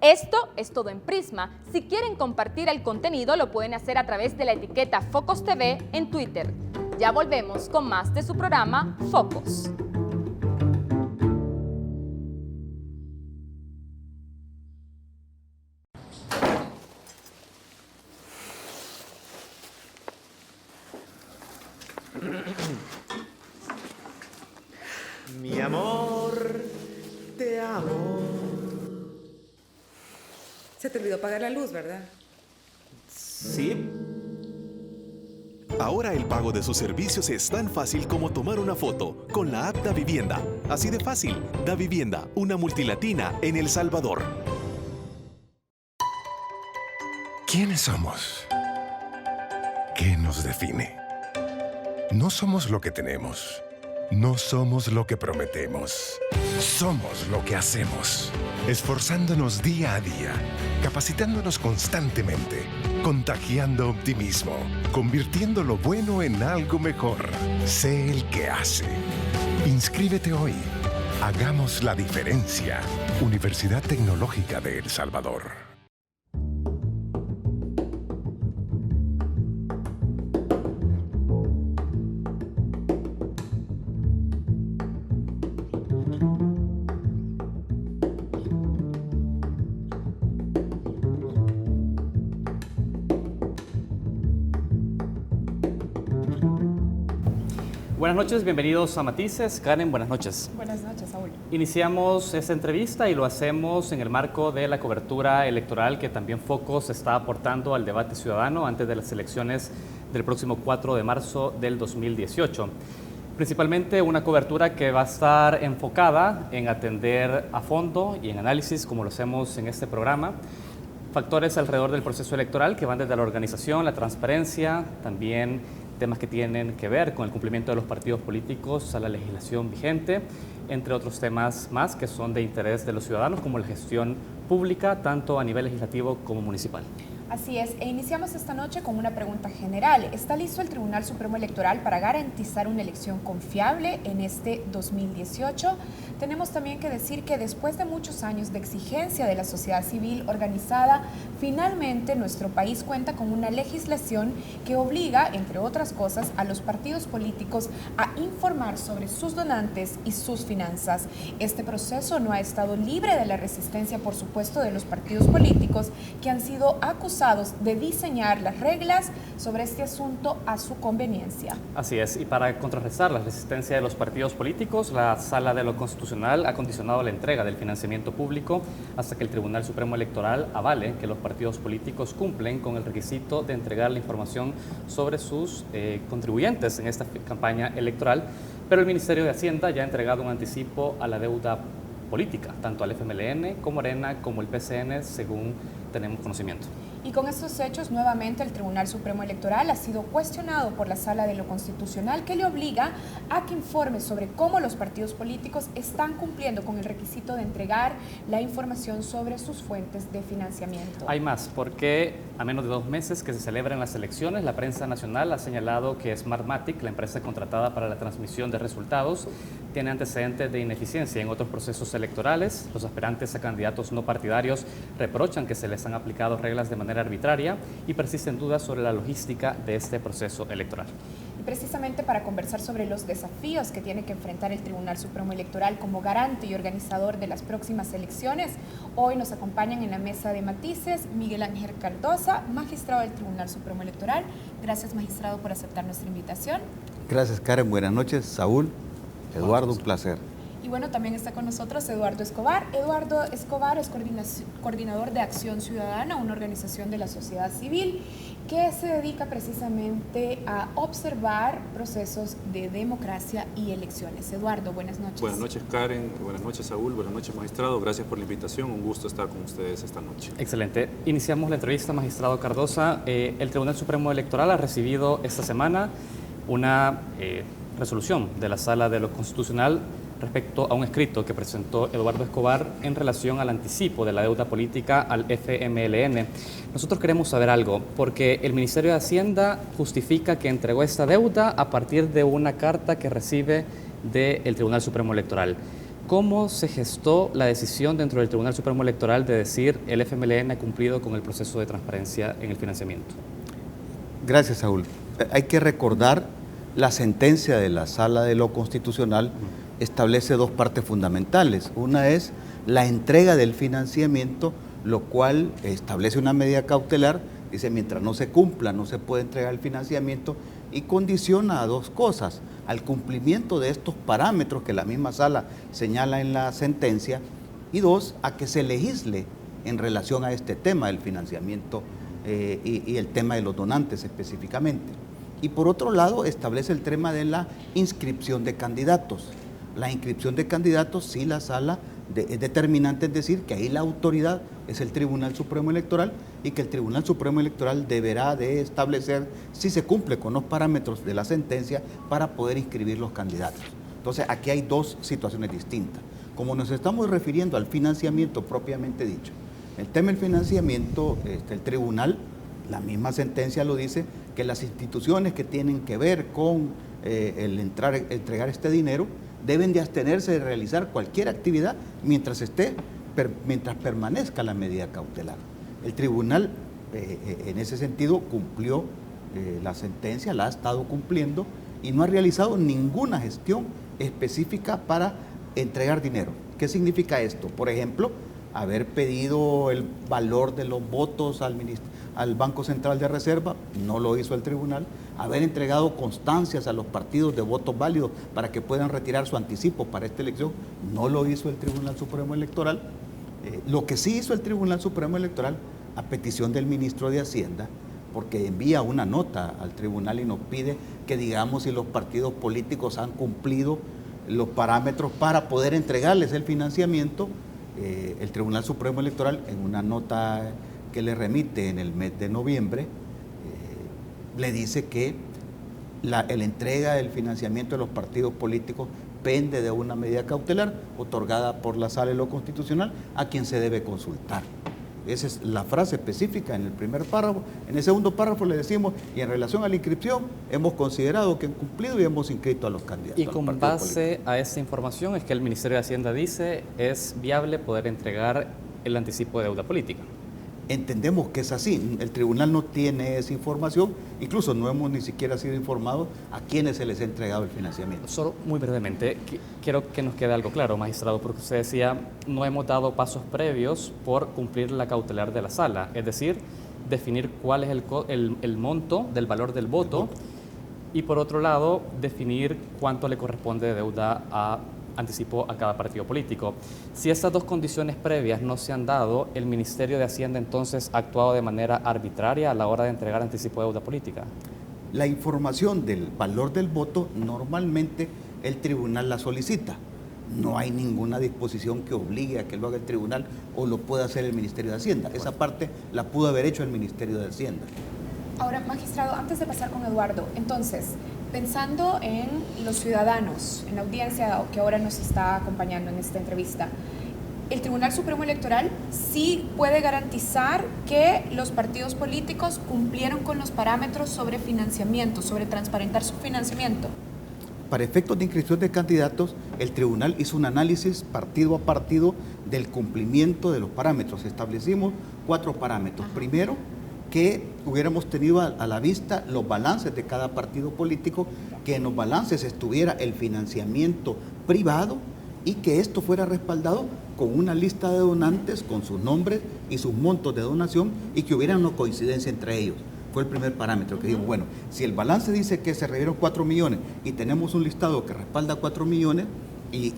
Esto es todo en Prisma. Si quieren compartir el contenido, lo pueden hacer a través de la etiqueta Focos TV en Twitter. Ya volvemos con más de su programa Focos. Mi amor, te amo. Se te olvidó pagar la luz, ¿verdad? Sí. Ahora el pago de sus servicios es tan fácil como tomar una foto con la app Davivienda. Así de fácil. Davivienda, una multilatina en El Salvador. ¿Quiénes somos? ¿Qué nos define? No somos lo que tenemos. No somos lo que prometemos. Somos lo que hacemos. Esforzándonos día a día, capacitándonos constantemente, contagiando optimismo, convirtiendo lo bueno en algo mejor. Sé el que hace. Inscríbete hoy. Hagamos la diferencia. Universidad Tecnológica de El Salvador. Buenas noches, bienvenidos a Matices. Karen, buenas noches. Buenas noches, Saúl. Iniciamos esta entrevista y lo hacemos en el marco de la cobertura electoral que también Focos está aportando al debate ciudadano antes de las elecciones del próximo 4 de marzo del 2018. Principalmente una cobertura que va a estar enfocada en atender a fondo y en análisis, como lo hacemos en este programa, factores alrededor del proceso electoral que van desde la organización, la transparencia, también temas que tienen que ver con el cumplimiento de los partidos políticos a la legislación vigente, entre otros temas más que son de interés de los ciudadanos, como la gestión pública, tanto a nivel legislativo como municipal. Así es, e iniciamos esta noche con una pregunta general. ¿Está listo el Tribunal Supremo Electoral para garantizar una elección confiable en este 2018? Tenemos también que decir que después de muchos años de exigencia de la sociedad civil organizada, finalmente nuestro país cuenta con una legislación que obliga, entre otras cosas, a los partidos políticos a informar sobre sus donantes y sus finanzas. Este proceso no ha estado libre de la resistencia, por supuesto, de los partidos políticos que han sido acusados de diseñar las reglas sobre este asunto a su conveniencia. Así es, y para contrarrestar la resistencia de los partidos políticos, la Sala de lo Constitucional ha condicionado la entrega del financiamiento público hasta que el Tribunal Supremo Electoral avale que los partidos políticos cumplen con el requisito de entregar la información sobre sus contribuyentes en esta campaña electoral, pero el Ministerio de Hacienda ya ha entregado un anticipo a la deuda política, tanto al FMLN como Arena como el PCN, según tenemos conocimiento. Y con estos hechos, nuevamente el Tribunal Supremo Electoral ha sido cuestionado por la Sala de lo Constitucional, que le obliga a que informe sobre cómo los partidos políticos están cumpliendo con el requisito de entregar la información sobre sus fuentes de financiamiento. Hay más, porque a menos de 2 meses que se celebran las elecciones, la prensa nacional ha señalado que Smartmatic, la empresa contratada para la transmisión de resultados, tiene antecedentes de ineficiencia en otros procesos electorales. Los aspirantes a candidatos no partidarios reprochan que se les han aplicado reglas de manera arbitraria y persisten dudas sobre la logística de este proceso electoral. Y precisamente para conversar sobre los desafíos que tiene que enfrentar el Tribunal Supremo Electoral como garante y organizador de las próximas elecciones, hoy nos acompañan en la mesa de Matices Miguel Ángel Cardosa, magistrado del Tribunal Supremo Electoral. Gracias, magistrado, por aceptar nuestra invitación. Gracias, Karen. Buenas noches. Saúl, Eduardo, un placer. Y bueno, también está con nosotros Eduardo Escobar. Eduardo Escobar es coordinador de Acción Ciudadana, una organización de la sociedad civil que se dedica precisamente a observar procesos de democracia y elecciones. Eduardo, buenas noches. Buenas noches, Karen. Buenas noches, Saúl. Buenas noches, magistrado. Gracias por la invitación. Un gusto estar con ustedes esta noche. Excelente. Iniciamos la entrevista, magistrado Cardosa. El Tribunal Supremo Electoral ha recibido esta semana una resolución de la Sala de lo Constitucional respecto a un escrito que presentó Eduardo Escobar en relación al anticipo de la deuda política al FMLN. Nosotros queremos saber algo, porque el Ministerio de Hacienda justifica que entregó esta deuda a partir de una carta que recibe del Tribunal Supremo Electoral. ¿Cómo se gestó la decisión dentro del Tribunal Supremo Electoral de decir el FMLN ha cumplido con el proceso de transparencia en el financiamiento? Gracias, Saúl. Hay que recordar la sentencia de la Sala de lo Constitucional establece 2 partes fundamentales. Una es la entrega del financiamiento, lo cual establece una medida cautelar, dice mientras no se cumpla no se puede entregar el financiamiento, y condiciona a 2 cosas: al cumplimiento de estos parámetros que la misma Sala señala en la sentencia, y 2, a que se legisle en relación a este tema del financiamiento y el tema de los donantes específicamente. Y por otro lado establece el tema de la inscripción de candidatos. La inscripción de candidatos, sí, la Sala es determinante, es decir, que ahí la autoridad es el Tribunal Supremo Electoral y que el Tribunal Supremo Electoral deberá de establecer si se cumple con los parámetros de la sentencia para poder inscribir los candidatos. Entonces, aquí hay dos situaciones distintas. Como nos estamos refiriendo al financiamiento propiamente dicho, el tema del financiamiento, el tribunal, la misma sentencia lo dice, que las instituciones que tienen que ver con entregar este dinero deben de abstenerse de realizar cualquier actividad mientras permanezca la medida cautelar. El tribunal, en ese sentido, cumplió la sentencia, la ha estado cumpliendo y no ha realizado ninguna gestión específica para entregar dinero. ¿Qué significa esto? Por ejemplo, haber pedido el valor de los votos al Banco Central de Reserva, no lo hizo el tribunal. Haber entregado constancias a los partidos de votos válidos para que puedan retirar su anticipo para esta elección, no lo hizo el Tribunal Supremo Electoral. Lo que sí hizo el Tribunal Supremo Electoral, a petición del ministro de Hacienda, porque envía una nota al tribunal y nos pide que digamos si los partidos políticos han cumplido los parámetros para poder entregarles el financiamiento. El Tribunal Supremo Electoral, en una nota que le remite en el mes de noviembre, le dice que la entrega del financiamiento de los partidos políticos pende de una medida cautelar otorgada por la Sala de lo Constitucional a quien se debe consultar. Esa es la frase específica en el primer párrafo. En el segundo párrafo le decimos, y en relación a la inscripción, hemos considerado que han cumplido y hemos inscrito a los candidatos. Y con base a esa información es que el Ministerio de Hacienda dice es viable poder entregar el anticipo de deuda política. Entendemos que es así. El tribunal no tiene esa información, incluso no hemos ni siquiera sido informados a quienes se les ha entregado el financiamiento. Solo muy brevemente, quiero que nos quede algo claro, magistrado, porque usted decía, no hemos dado pasos previos por cumplir la cautelar de la sala, es decir, definir cuál es el monto del valor del voto y por otro lado, definir cuánto le corresponde de deuda a anticipo a cada partido político. Si estas dos condiciones previas no se han dado, ¿el Ministerio de Hacienda entonces ha actuado de manera arbitraria a la hora de entregar anticipo de deuda política? La información del valor del voto normalmente el tribunal la solicita. No hay ninguna disposición que obligue a que lo haga el tribunal o lo pueda hacer el Ministerio de Hacienda. Esa parte la pudo haber hecho el Ministerio de Hacienda. Ahora, magistrado, antes de pasar con Eduardo, entonces, pensando en los ciudadanos, en la audiencia que ahora nos está acompañando en esta entrevista, el Tribunal Supremo Electoral sí puede garantizar que los partidos políticos cumplieron con los parámetros sobre financiamiento, sobre transparentar su financiamiento. Para efectos de inscripción de candidatos, el tribunal hizo un análisis partido a partido del cumplimiento de los parámetros. Establecimos 4 parámetros. Primero, que hubiéramos tenido a la vista los balances de cada partido político, que en los balances estuviera el financiamiento privado y que esto fuera respaldado con una lista de donantes, con sus nombres y sus montos de donación y que hubiera una coincidencia entre ellos. Fue el primer parámetro que dijimos, bueno, si el balance dice que se recibieron 4 millones y tenemos un listado que respalda 4 millones y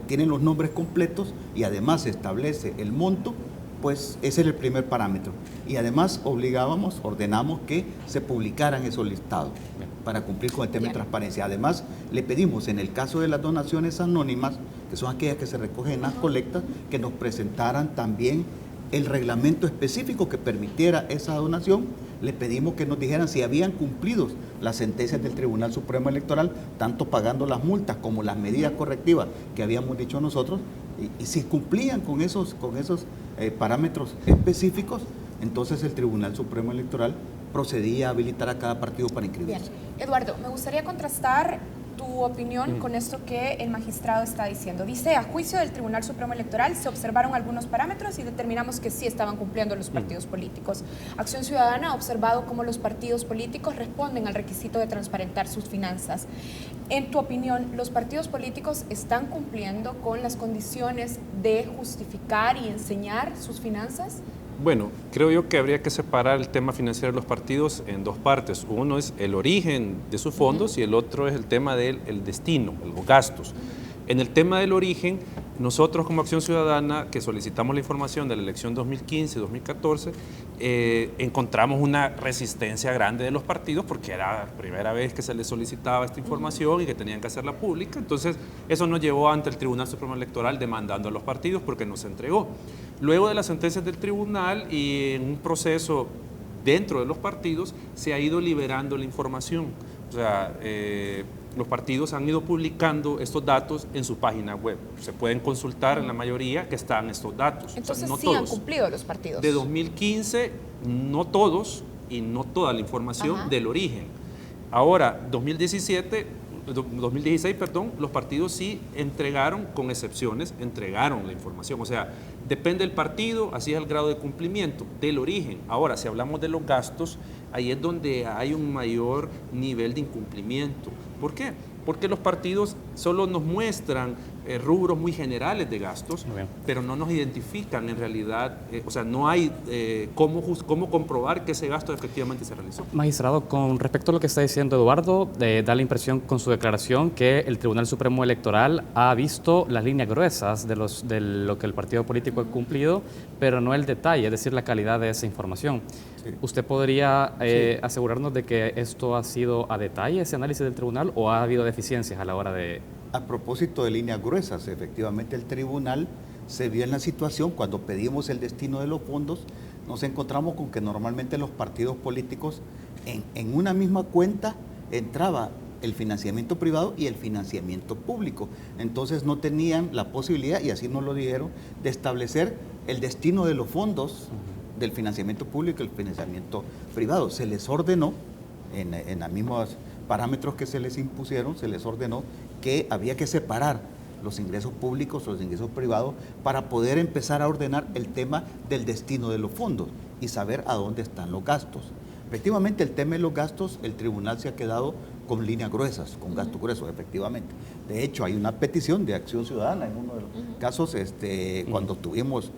tienen los nombres completos y además se establece el monto, pues ese era el primer parámetro. Y además ordenamos que se publicaran esos listados para cumplir con el tema de transparencia. Además, le pedimos en el caso de las donaciones anónimas, que son aquellas que se recogen en las colectas, que nos presentaran también el reglamento específico que permitiera esa donación. Le pedimos que nos dijeran si habían cumplido las sentencias del Tribunal Supremo Electoral, tanto pagando las multas como las medidas correctivas que habíamos dicho nosotros, y si cumplían con esos parámetros específicos, entonces el Tribunal Supremo Electoral procedía a habilitar a cada partido para inscribirse. Bien. Eduardo, me gustaría contrastar tu opinión con esto que el magistrado está diciendo. Dice, a juicio del Tribunal Supremo Electoral se observaron algunos parámetros y determinamos que sí estaban cumpliendo los partidos políticos. Acción Ciudadana ha observado cómo los partidos políticos responden al requisito de transparentar sus finanzas. En tu opinión, ¿los partidos políticos están cumpliendo con las condiciones de justificar y enseñar sus finanzas? Bueno, creo yo que habría que separar el tema financiero de los partidos en dos partes. Uno es el origen de sus fondos y el otro es el tema del destino, los gastos. En el tema del origen, nosotros como Acción Ciudadana, que solicitamos la información de la elección 2015-2014, encontramos una resistencia grande de los partidos porque era la primera vez que se les solicitaba esta información y que tenían que hacerla pública. Entonces, eso nos llevó ante el Tribunal Supremo Electoral demandando a los partidos porque no se entregó. Luego de las sentencias del tribunal y en un proceso dentro de los partidos, se ha ido liberando la información. O sea, los partidos han ido publicando estos datos en su página web. Se pueden consultar en la mayoría que están estos datos. Entonces, o sea, no sí todos. han cumplido los partidos. De 2015, no todos y no toda la información del origen. Ahora, 2016, los partidos sí entregaron, con excepciones, entregaron la información. O sea, depende del partido, así es el grado de cumplimiento del origen. Ahora, si hablamos de los gastos, ahí es donde hay un mayor nivel de incumplimiento. ¿Por qué? Porque los partidos solo nos muestran rubros muy generales de gastos, pero no nos identifican en realidad, o sea, no hay cómo comprobar que ese gasto efectivamente se realizó. Magistrado, con respecto a lo que está diciendo Eduardo, da la impresión con su declaración que el Tribunal Supremo Electoral ha visto las líneas gruesas de lo que el partido político ha cumplido, pero no el detalle, es decir, la calidad de esa información. Sí. ¿Usted podría asegurarnos de que esto ha sido a detalle, ese análisis del tribunal, o ha habido deficiencias a la hora de...? A propósito de líneas gruesas, efectivamente el tribunal se vio en la situación cuando pedimos el destino de los fondos, nos encontramos con que normalmente los partidos políticos en una misma cuenta entraba el financiamiento privado y el financiamiento público. Entonces no tenían la posibilidad, y así nos lo dijeron, de establecer el destino de los fondos del financiamiento público y el financiamiento privado. Se les ordenó, en los mismos parámetros que se les impusieron, se les ordenó que había que separar los ingresos públicos o los ingresos privados para poder empezar a ordenar el tema del destino de los fondos y saber a dónde están los gastos. Efectivamente, el tema de los gastos, el tribunal se ha quedado con líneas gruesas, con gastos gruesos, efectivamente. De hecho, hay una petición de Acción Ciudadana en uno de los casos, cuando tuvimos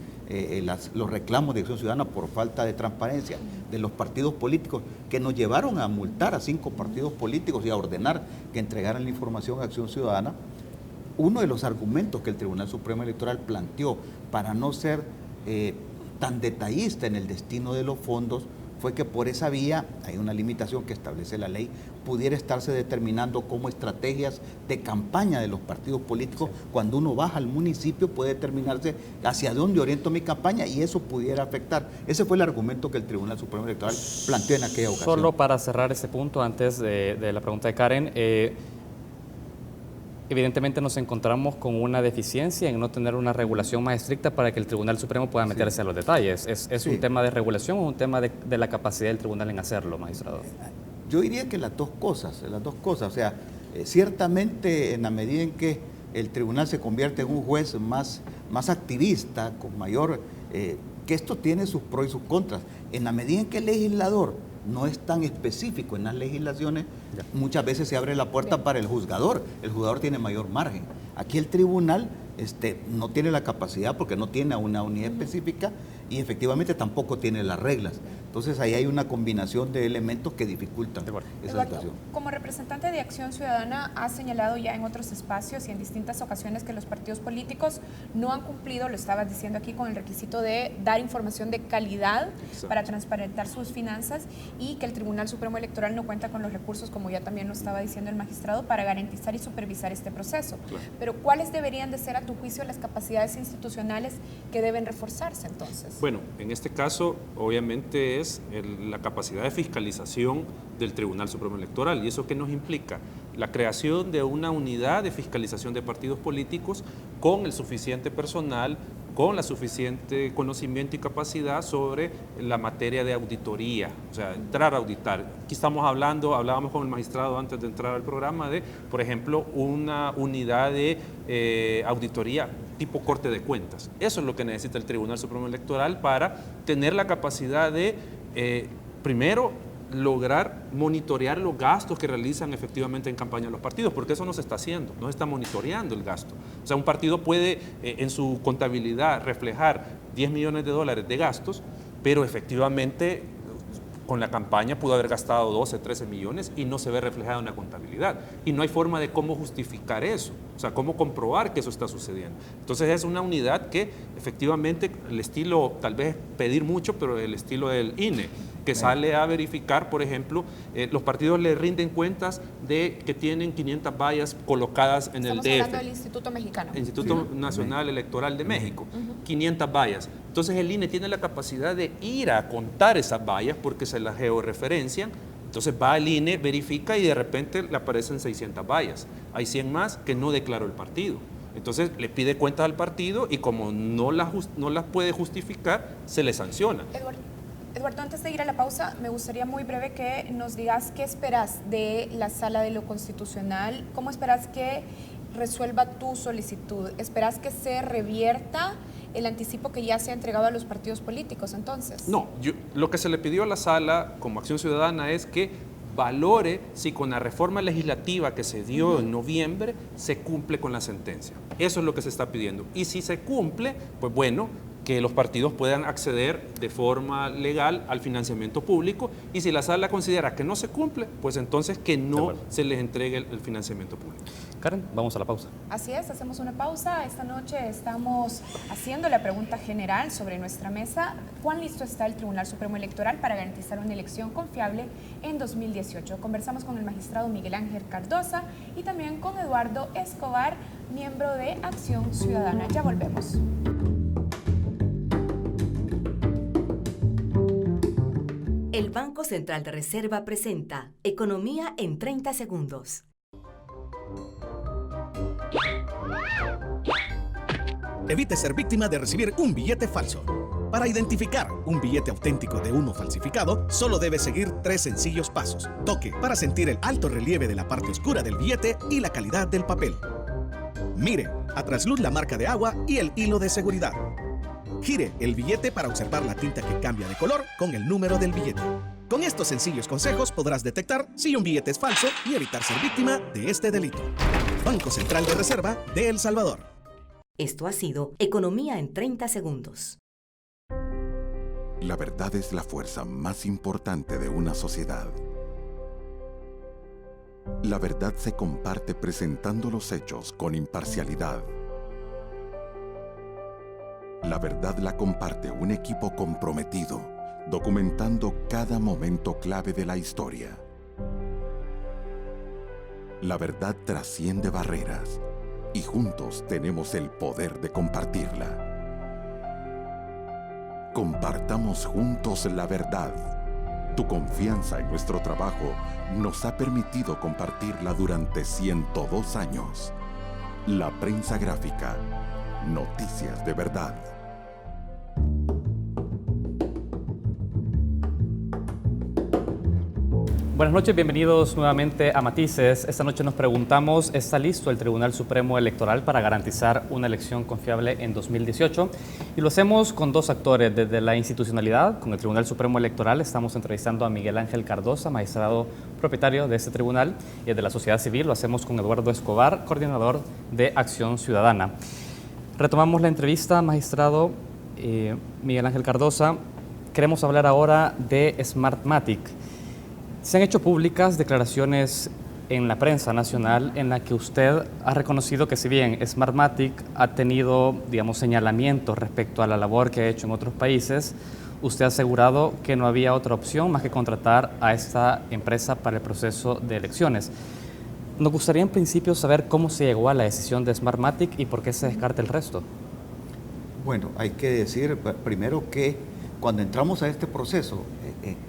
los reclamos de Acción Ciudadana por falta de transparencia de los partidos políticos, que nos llevaron a multar a 5 partidos políticos y a ordenar que entregaran la información a Acción Ciudadana. Uno de los argumentos que el Tribunal Supremo Electoral planteó para no ser tan detallista en el destino de los fondos fue que por esa vía, hay una limitación que establece la ley, pudiera estarse determinando como estrategias de campaña de los partidos políticos. Cuando uno baja al municipio puede determinarse hacia dónde oriento mi campaña y eso pudiera afectar. Ese fue el argumento que el Tribunal Supremo Electoral planteó en aquella ocasión. Solo para cerrar ese punto, antes de la pregunta de Karen, evidentemente nos encontramos con una deficiencia en no tener una regulación más estricta para que el Tribunal Supremo pueda meterse a los detalles. ¿Es un tema de regulación o un tema de la capacidad del tribunal en hacerlo, magistrado? Yo diría que las dos cosas. O sea, ciertamente en la medida en que el tribunal se convierte en un juez más activista, con mayor... que esto tiene sus pros y sus contras. En la medida en que el legislador no es tan específico en las legislaciones, muchas veces se abre la puerta para el juzgador tiene mayor margen. Aquí el tribunal no tiene la capacidad porque no tiene una unidad específica y efectivamente tampoco tiene las reglas. Entonces ahí hay una combinación de elementos que dificultan esa situación. Como representante de Acción Ciudadana, ha señalado ya en otros espacios y en distintas ocasiones que los partidos políticos no han cumplido, lo estabas diciendo aquí, con el requisito de dar información de calidad para transparentar sus finanzas y que el Tribunal Supremo Electoral no cuenta con los recursos, como ya también lo estaba diciendo el magistrado, para garantizar y supervisar este proceso. Pero ¿cuáles deberían de ser, a tu juicio, las capacidades institucionales que deben reforzarse entonces? Bueno, en este caso, obviamente es la capacidad de fiscalización del Tribunal Supremo Electoral. ¿Y eso qué nos implica? La creación de una unidad de fiscalización de partidos políticos con el suficiente personal, con la suficiente conocimiento y capacidad sobre la materia de auditoría, o sea, entrar a auditar. Aquí hablábamos con el magistrado antes de entrar al programa de, por ejemplo, una unidad de auditoría tipo corte de cuentas. Eso es lo que necesita el Tribunal Supremo Electoral para tener la capacidad de, primero, lograr monitorear los gastos que realizan efectivamente en campaña los partidos, porque eso no se está haciendo, no se está monitoreando el gasto. O sea, un partido puede en su contabilidad reflejar $10 millones de gastos, pero efectivamente con la campaña pudo haber gastado 12, 13 millones y no se ve reflejado en la contabilidad. Y no hay forma de cómo justificar eso. O sea, cómo comprobar que eso está sucediendo. Entonces es una unidad que efectivamente el estilo, tal vez pedir mucho, pero el estilo del INE, que sale a verificar, por ejemplo, los partidos le rinden cuentas de que tienen 500 vallas colocadas en el DF. Estamos hablando del Instituto Mexicano. Instituto Nacional Electoral de México, 500 vallas. Entonces el INE tiene la capacidad de ir a contar esas vallas porque se las georreferencian. Entonces va al INE, verifica y de repente le aparecen 600 vallas. Hay 100 más que no declaró el partido. Entonces le pide cuentas al partido y como no las puede justificar, se le sanciona. Eduardo, antes de ir a la pausa, me gustaría muy breve que nos digas qué esperas de la Sala de lo Constitucional, cómo esperas que resuelva tu solicitud. ¿Esperas que se revierta el anticipo que ya se ha entregado a los partidos políticos entonces? No, lo que se le pidió a la Sala como Acción Ciudadana es que valore si con la reforma legislativa que se dio en noviembre se cumple con la sentencia. Eso es lo que se está pidiendo. Y si se cumple, pues bueno, que los partidos puedan acceder de forma legal al financiamiento público, y si la Sala considera que no se cumple, pues entonces que no se les entregue el financiamiento público. Karen, vamos a la pausa. Así es, hacemos una pausa. Esta noche estamos haciendo la pregunta general sobre nuestra mesa: ¿cuán listo está el Tribunal Supremo Electoral para garantizar una elección confiable en 2018? Conversamos con el magistrado Miguel Ángel Cardosa y también con Eduardo Escobar, miembro de Acción Ciudadana. Ya volvemos. El Banco Central de Reserva presenta Economía en 30 segundos. Evite ser víctima de recibir un billete falso. Para identificar un billete auténtico de uno falsificado, solo debe seguir 3 sencillos pasos. Toque para sentir el alto relieve de la parte oscura del billete y la calidad del papel. Mire a trasluz la marca de agua y el hilo de seguridad. Gire el billete para observar la tinta que cambia de color con el número del billete. Con estos sencillos consejos podrás detectar si un billete es falso y evitar ser víctima de este delito. Banco Central de Reserva de El Salvador. Esto ha sido Economía en 30 segundos. La verdad es la fuerza más importante de una sociedad. La verdad se comparte presentando los hechos con imparcialidad. La verdad la comparte un equipo comprometido, documentando cada momento clave de la historia. La verdad trasciende barreras y juntos tenemos el poder de compartirla. Compartamos juntos la verdad. Tu confianza en nuestro trabajo nos ha permitido compartirla durante 102 años. La prensa gráfica. Noticias de verdad. Buenas noches, bienvenidos nuevamente a Matices. Esta noche nos preguntamos, ¿está listo el Tribunal Supremo Electoral para garantizar una elección confiable en 2018? Y lo hacemos con 2 actores. Desde la institucionalidad, con el Tribunal Supremo Electoral, estamos entrevistando a Miguel Ángel Cardosa, magistrado propietario de este tribunal, y desde la sociedad civil lo hacemos con Eduardo Escobar, coordinador de Acción Ciudadana. Retomamos la entrevista, magistrado Miguel Ángel Cardosa. Queremos hablar ahora de Smartmatic. Se han hecho públicas declaraciones en la prensa nacional en la que usted ha reconocido que si bien Smartmatic ha tenido, digamos, señalamientos respecto a la labor que ha hecho en otros países, usted ha asegurado que no había otra opción más que contratar a esta empresa para el proceso de elecciones. Nos gustaría en principio saber cómo se llegó a la decisión de Smartmatic y por qué se descarta el resto. Bueno, hay que decir primero que cuando entramos a este proceso,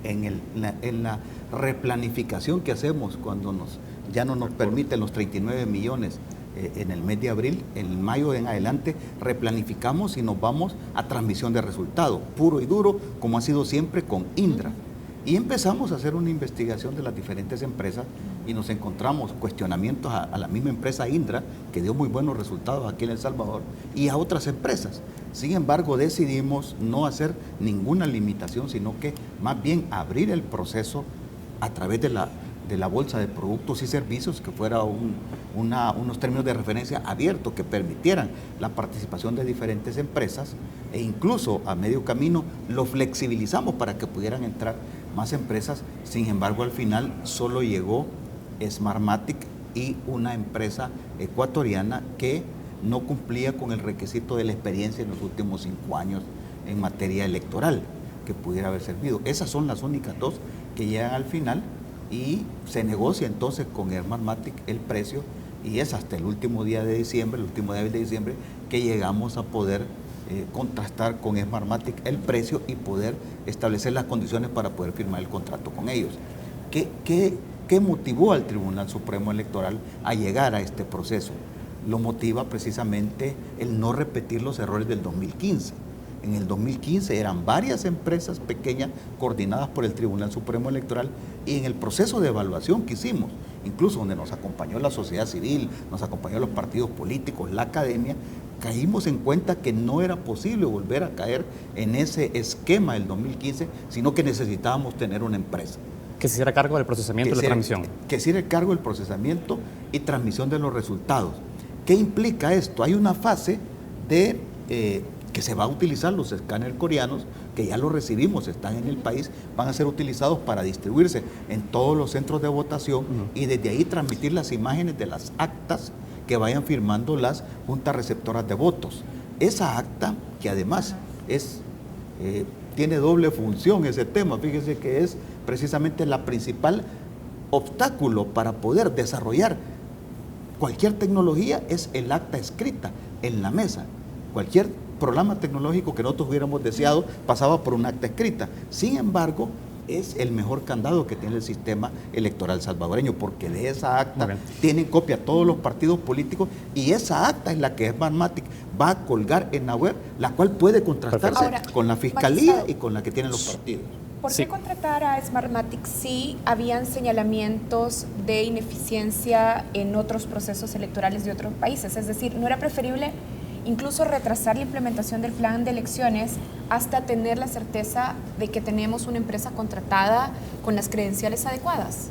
en la replanificación que hacemos cuando ya no nos permiten los 39 millones en el mes de abril, en mayo en adelante replanificamos y nos vamos a transmisión de resultados, puro y duro, como ha sido siempre con Indra. Y empezamos a hacer una investigación de las diferentes empresas y nos encontramos cuestionamientos a la misma empresa Indra, que dio muy buenos resultados aquí en El Salvador, y a otras empresas. Sin embargo, decidimos no hacer ninguna limitación, sino que más bien abrir el proceso a través de la bolsa de productos y servicios, que fuera unos términos de referencia abiertos que permitieran la participación de diferentes empresas, e incluso a medio camino lo flexibilizamos para que pudieran entrar más empresas. Sin embargo, al final solo llegó Smartmatic y una empresa ecuatoriana que no cumplía con el requisito de la experiencia en los últimos 5 años en materia electoral que pudiera haber servido. Esas son las únicas dos que llegan al final y se negocia entonces con Smartmatic el precio, y es hasta el último día de diciembre, el último día de diciembre, que llegamos a poder contrastar con Smartmatic el precio y poder establecer las condiciones para poder firmar el contrato con ellos. ¿Qué motivó al Tribunal Supremo Electoral a llegar a este proceso? Lo motiva precisamente el no repetir los errores del 2015. En el 2015 eran varias empresas pequeñas coordinadas por el Tribunal Supremo Electoral, y en el proceso de evaluación que hicimos, incluso donde nos acompañó la sociedad civil, nos acompañó los partidos políticos, la academia, caímos en cuenta que no era posible volver a caer en ese esquema del 2015, sino que necesitábamos tener una empresa. Que se hiciera cargo del procesamiento y la transmisión. Que se hiciera cargo del procesamiento y transmisión de los resultados. ¿Qué implica esto? Hay una fase de que se va a utilizar los escáneres coreanos, que ya los recibimos, están en el país, van a ser utilizados para distribuirse en todos los centros de votación y desde ahí transmitir las imágenes de las actas que vayan firmando las juntas receptoras de votos. Esa acta, que además tiene doble función ese tema, fíjese que es precisamente la principal obstáculo para poder desarrollar cualquier tecnología, es el acta escrita en la mesa. Cualquier programa tecnológico que nosotros hubiéramos deseado pasaba por un acta escrita. Sin embargo, es el mejor candado que tiene el sistema electoral salvadoreño, porque de esa acta tienen copia todos los partidos políticos, y esa acta es la que Smartmatic va a colgar en la web, la cual puede contrastarse con la fiscalía y con la que tienen los partidos. ¿Por qué contratar a Smartmatic si habían señalamientos de ineficiencia en otros procesos electorales de otros países? Es decir, ¿no era preferible incluso retrasar la implementación del plan de elecciones hasta tener la certeza de que tenemos una empresa contratada con las credenciales adecuadas?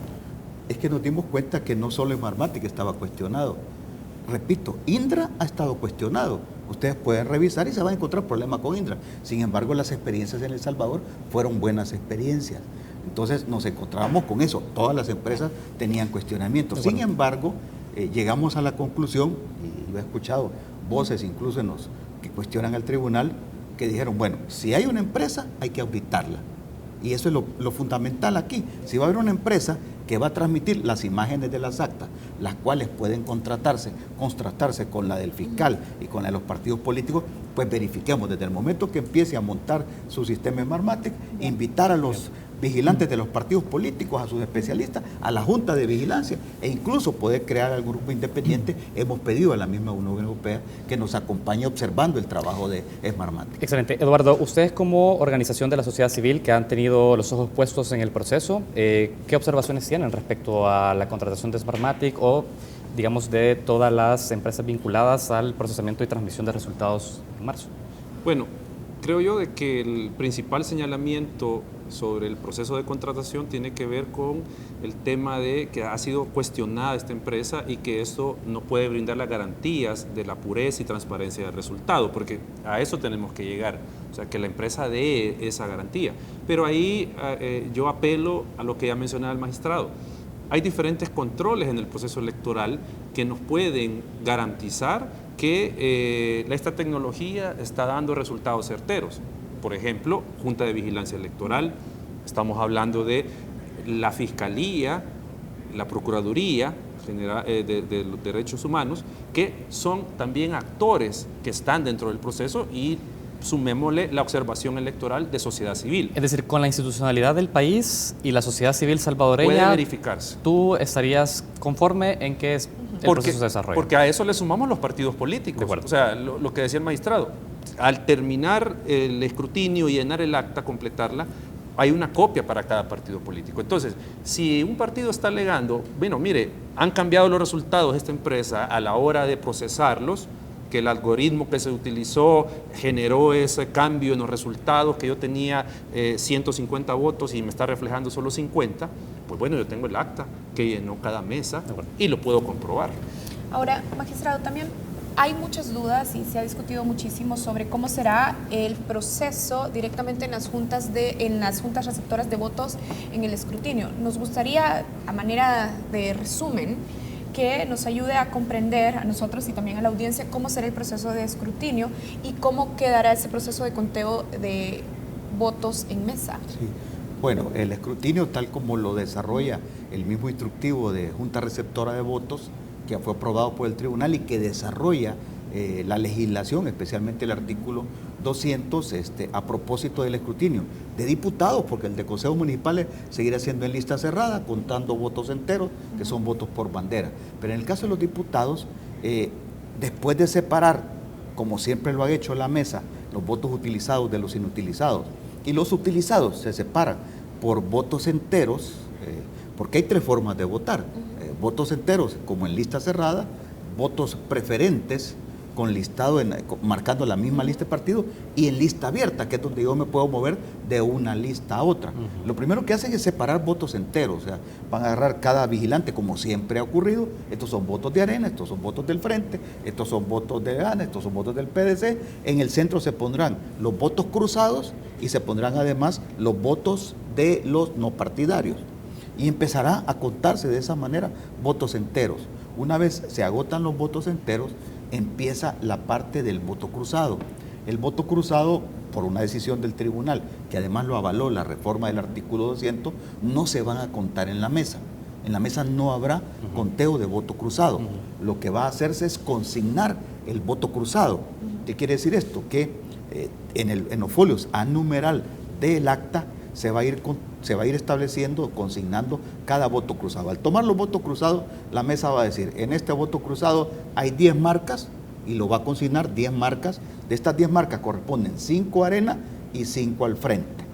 Es que nos dimos cuenta que no solo Smartmatic estaba cuestionado. Repito, Indra ha estado cuestionado. Ustedes pueden revisar y se van a encontrar problemas con Indra. Sin embargo, las experiencias en El Salvador fueron buenas experiencias. Entonces nos encontrábamos con eso. Todas las empresas tenían cuestionamientos. Sin embargo, llegamos a la conclusión, y yo he escuchado voces incluso que cuestionan al tribunal, que dijeron, bueno, si hay una empresa hay que auditarla. Y eso es lo fundamental aquí. Si va a haber una empresa que va a transmitir las imágenes de las actas, las cuales pueden contrastarse con la del fiscal y con la de los partidos políticos, pues verifiquemos desde el momento que empiece a montar su sistema Smartmatic, invitar a los vigilantes de los partidos políticos, a sus especialistas, a la Junta de Vigilancia, e incluso poder crear algún grupo independiente. Hemos pedido a la misma Unión Europea que nos acompañe observando el trabajo de Smartmatic. Excelente. Eduardo, ustedes como organización de la sociedad civil que han tenido los ojos puestos en el proceso, ¿qué observaciones tienen respecto a la contratación de Smartmatic o, digamos, de todas las empresas vinculadas al procesamiento y transmisión de resultados en marzo? Bueno, creo yo de que el principal señalamiento sobre el proceso de contratación tiene que ver con el tema de que ha sido cuestionada esta empresa y que esto no puede brindar las garantías de la pureza y transparencia del resultado, porque a eso tenemos que llegar, o sea, que la empresa dé esa garantía. Pero ahí yo apelo a lo que ya mencionaba el magistrado. Hay diferentes controles en el proceso electoral que nos pueden garantizar que esta tecnología está dando resultados certeros. Por ejemplo, Junta de Vigilancia Electoral, estamos hablando de la Fiscalía, la Procuraduría General de los Derechos Humanos, que son también actores que están dentro del proceso, y sumémosle la observación electoral de sociedad civil. Es decir, con la institucionalidad del país y la sociedad civil salvadoreña, puede verificarse. ¿Tú estarías conforme en que el proceso se desarrolla? Porque a eso le sumamos los partidos políticos. O sea, lo que decía el magistrado, al terminar el escrutinio y llenar el acta, completarla, hay una copia para cada partido político. Entonces, si un partido está alegando, bueno, mire, han cambiado los resultados de esta empresa a la hora de procesarlos, que el algoritmo que se utilizó generó ese cambio en los resultados, que yo tenía 150 votos y me está reflejando solo 50, pues bueno, yo tengo el acta que llenó cada mesa y lo puedo comprobar. Ahora, magistrado, también hay muchas dudas y se ha discutido muchísimo sobre cómo será el proceso directamente en las juntas receptoras de votos en el escrutinio. Nos gustaría, a manera de resumen, que nos ayude a comprender a nosotros y también a la audiencia cómo será el proceso de escrutinio y cómo quedará ese proceso de conteo de votos en mesa. Sí. Bueno, el escrutinio tal como lo desarrolla el mismo instructivo de Junta Receptora de Votos, que fue aprobado por el tribunal y que desarrolla la legislación, especialmente el artículo 200, a propósito del escrutinio de diputados, porque el de consejos municipales seguirá siendo en lista cerrada, contando votos enteros, que son votos por bandera. Pero en el caso de los diputados, después de separar, como siempre lo ha hecho la mesa, los votos utilizados de los inutilizados, y los utilizados se separan por votos enteros, porque hay tres formas de votar: votos enteros como en lista cerrada, votos preferentes con listado marcando la misma lista de partido, y en lista abierta, que es donde yo me puedo mover de una lista a otra. Lo primero que hacen es separar votos enteros, o sea, van a agarrar cada vigilante, como siempre ha ocurrido: estos son votos de Arena, estos son votos del Frente, estos son votos de GANA, estos son votos del PDC. En el centro se pondrán los votos cruzados y se pondrán además los votos de los no partidarios. Y empezará a contarse de esa manera votos enteros. Una vez se agotan los votos enteros, empieza la parte del voto cruzado. El voto cruzado, por una decisión del tribunal, que además lo avaló la reforma del artículo 200, no se van a contar en la mesa. En la mesa no habrá conteo de voto cruzado. Lo que va a hacerse es consignar el voto cruzado. ¿Qué quiere decir esto? Que en los folios a numeral del acta se va a ir estableciendo, consignando cada voto cruzado. Al tomar los votos cruzados, la mesa va a decir: en este voto cruzado hay 10 marcas, y lo va a consignar 10 marcas. De estas 10 marcas corresponden 5 a Arena y 5 al Frente.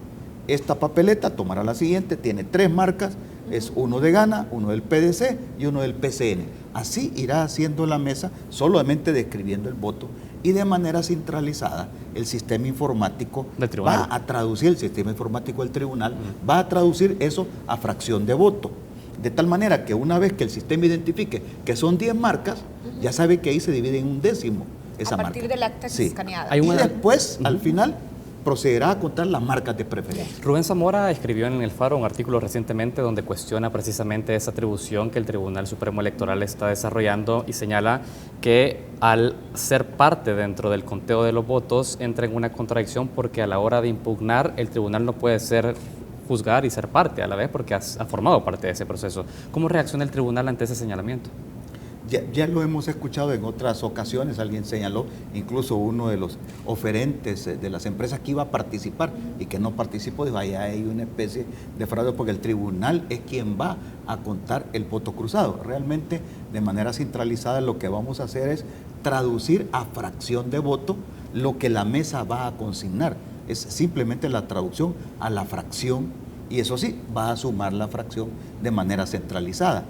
Esta papeleta tomará la siguiente, tiene 3 marcas, es uno de GANA, uno del PDC y uno del PCN. Así irá haciendo la mesa, solamente describiendo el voto, y de manera centralizada el sistema informático va a traducir, el sistema informático del tribunal va a traducir eso a fracción de voto. De tal manera que una vez que el sistema identifique que son 10 marcas, ya sabe que ahí se divide en un décimo esa marca. A partir del acta escaneada. Y después, al final, procederá a contar las marcas de preferencia. Rubén Zamora escribió en El Faro un artículo recientemente donde cuestiona precisamente esa atribución que el Tribunal Supremo Electoral está desarrollando y señala que al ser parte dentro del conteo de los votos entra en una contradicción, porque a la hora de impugnar el tribunal no puede juzgar y ser parte a la vez, porque ha formado parte de ese proceso. ¿Cómo reacciona el tribunal ante ese señalamiento? Ya lo hemos escuchado en otras ocasiones, alguien señaló, incluso uno de los oferentes de las empresas que iba a participar y que no participó, dijo: allá hay una especie de fraude, porque el tribunal es quien va a contar el voto cruzado. Realmente, de manera centralizada, lo que vamos a hacer es traducir a fracción de voto lo que la mesa va a consignar. Es simplemente la traducción a la fracción, y eso sí, va a sumar la fracción de manera centralizada.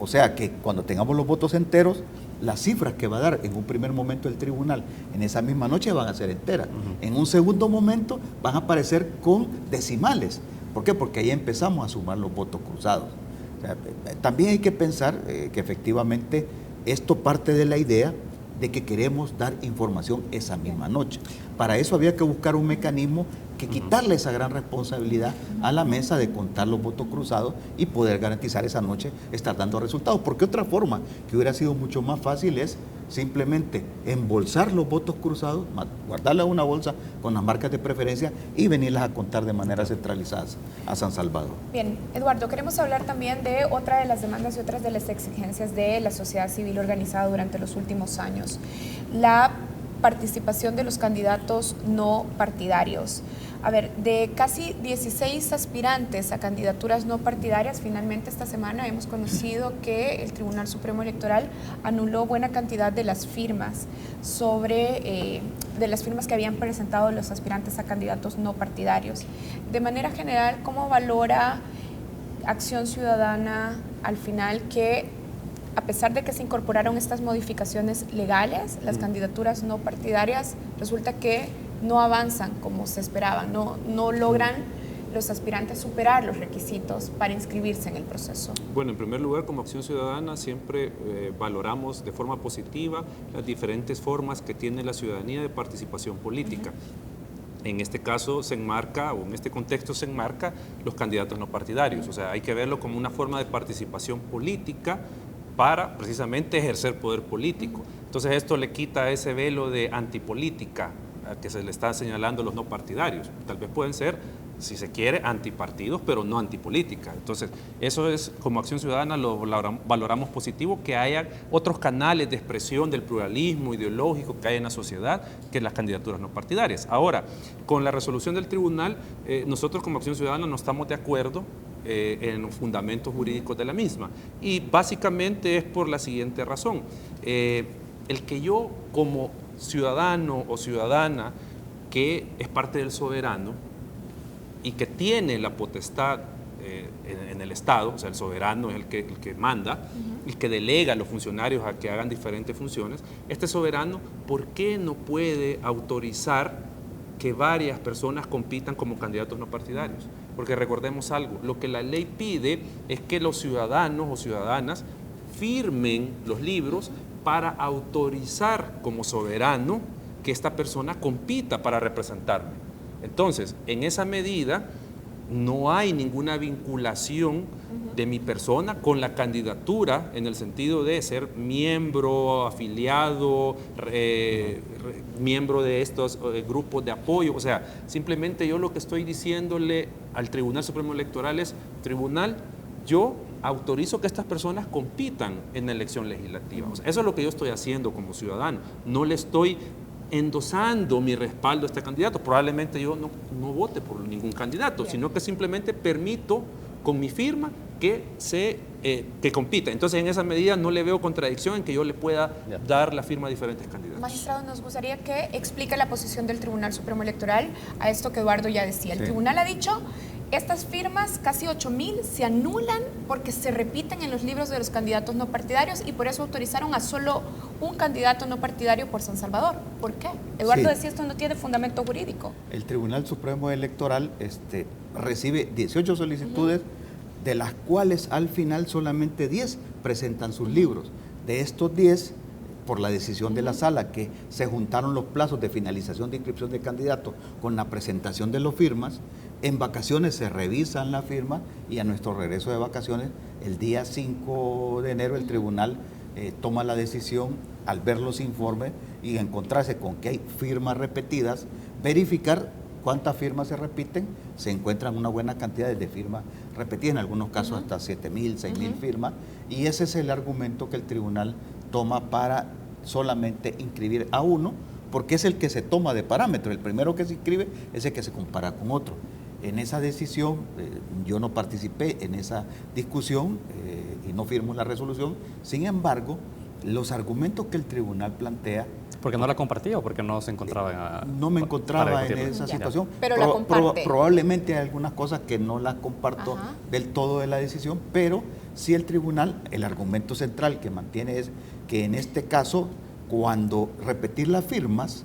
O sea que cuando tengamos los votos enteros, las cifras que va a dar en un primer momento el tribunal en esa misma noche van a ser enteras. En un segundo momento van a aparecer con decimales. ¿Por qué? Porque ahí empezamos a sumar los votos cruzados. O sea, también hay que pensar que efectivamente esto parte de la idea de que queremos dar información esa misma noche. Para eso había que buscar un mecanismo que quitarle esa gran responsabilidad a la mesa de contar los votos cruzados y poder garantizar esa noche estar dando resultados. Porque otra forma que hubiera sido mucho más fácil es simplemente embolsar los votos cruzados, guardarla en una bolsa con las marcas de preferencia y venirlas a contar de manera centralizada a San Salvador. Bien, Eduardo, queremos hablar también de otra de las demandas y otras de las exigencias de la sociedad civil organizada durante los últimos años: la participación de los candidatos no partidarios. A ver, de casi 16 aspirantes a candidaturas no partidarias, finalmente esta semana hemos conocido que el Tribunal Supremo Electoral anuló buena cantidad de las firmas de las firmas que habían presentado los aspirantes a candidatos no partidarios. De manera general, ¿cómo valora Acción Ciudadana al final que, a pesar de que se incorporaron estas modificaciones legales, las candidaturas no partidarias resulta que no avanzan como se esperaba, no logran los aspirantes superar los requisitos para inscribirse en el proceso? Bueno, en primer lugar, como Acción Ciudadana siempre valoramos de forma positiva las diferentes formas que tiene la ciudadanía de participación política. En este caso se enmarca, o en este contexto se enmarca, los candidatos no partidarios. O sea, hay que verlo como una forma de participación política para precisamente ejercer poder político. Entonces esto le quita ese velo de antipolítica que se le está señalando a los no partidarios. Tal vez pueden ser, si se quiere, antipartidos, pero no antipolítica. Entonces, eso es, como Acción Ciudadana, lo valoramos positivo, que haya otros canales de expresión del pluralismo ideológico que hay en la sociedad que las candidaturas no partidarias. Ahora, con la resolución del tribunal, nosotros como Acción Ciudadana no estamos de acuerdo en los fundamentos jurídicos de la misma. Y básicamente es por la siguiente razón. El que yo, como ciudadano o ciudadana que es parte del soberano y que tiene la potestad en el Estado, o sea, el soberano es el que manda, el que delega a los funcionarios a que hagan diferentes funciones, este soberano, ¿por qué no puede autorizar que varias personas compitan como candidatos no partidarios? Porque recordemos algo, lo que la ley pide es que los ciudadanos o ciudadanas firmen los libros para autorizar como soberano que esta persona compita para representarme. Entonces, en esa medida, no hay ninguna vinculación de mi persona con la candidatura en el sentido de ser miembro, afiliado, miembro de estos grupos de apoyo. O sea, simplemente yo lo que estoy diciéndole al Tribunal Supremo Electoral es, Tribunal, yo autorizo que estas personas compitan en la elección legislativa. O sea, eso es lo que yo estoy haciendo como ciudadano. No le estoy endosando mi respaldo a este candidato. Probablemente yo no vote por ningún candidato, sino que simplemente permito con mi firma que compita. Entonces, en esa medida no le veo contradicción en que yo le pueda dar la firma a diferentes candidatos. Magistrado, nos gustaría que explique la posición del Tribunal Supremo Electoral a esto que Eduardo ya decía. El tribunal ha dicho, estas firmas, casi 8,000, se anulan porque se repiten en los libros de los candidatos no partidarios y por eso autorizaron a solo un candidato no partidario por San Salvador. ¿Por qué? Eduardo decía, esto no tiene fundamento jurídico. El Tribunal Supremo Electoral recibe 18 solicitudes, de las cuales al final solamente 10 presentan sus libros. De estos 10, por la decisión de la sala, que se juntaron los plazos de finalización de inscripción de candidatos con la presentación de las firmas, en vacaciones se revisan la firma y a nuestro regreso de vacaciones, el día 5 de enero, el tribunal toma la decisión, al ver los informes y encontrarse con que hay firmas repetidas, verificar cuántas firmas se repiten, se encuentran una buena cantidad de firmas repetidas, en algunos casos hasta 7,000, 6,000 firmas, y ese es el argumento que el tribunal toma para solamente inscribir a uno, porque es el que se toma de parámetro. El primero que se inscribe es el que se compara con otro. En esa decisión, yo no participé en esa discusión y no firmo la resolución. Sin embargo, los argumentos que el tribunal plantea... ¿Porque no la compartía o porque no se encontraba? No me encontraba en esa situación. Pero la comparte. Probablemente hay algunas cosas que no las comparto del todo de la decisión, pero sí el tribunal, el argumento central que mantiene es que en este caso, cuando repetir las firmas,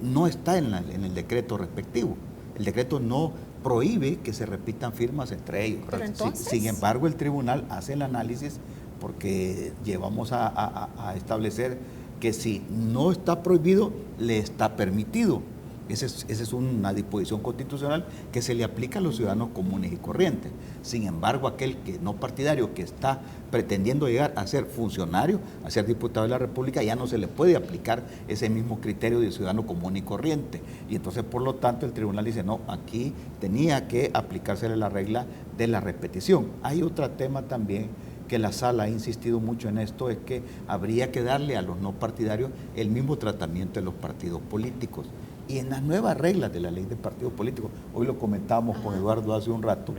no está en el decreto respectivo. El decreto no prohíbe que se repitan firmas entre ellos. Pero entonces... Sin embargo, el tribunal hace el análisis porque llevamos a establecer que si no está prohibido, le está permitido. Esa es una disposición constitucional que se le aplica a los ciudadanos comunes y corrientes. Sin embargo, aquel que no partidario, que está pretendiendo llegar a ser funcionario, a ser diputado de la República, ya no se le puede aplicar ese mismo criterio de ciudadano común y corriente. Y entonces, por lo tanto, el tribunal dice, no, aquí tenía que aplicársele la regla de la repetición. Hay otro tema también que la sala ha insistido mucho en esto, es que habría que darle a los no partidarios el mismo tratamiento de los partidos políticos. Y en las nuevas reglas de la ley de partidos políticos, hoy lo comentábamos con Eduardo hace un rato,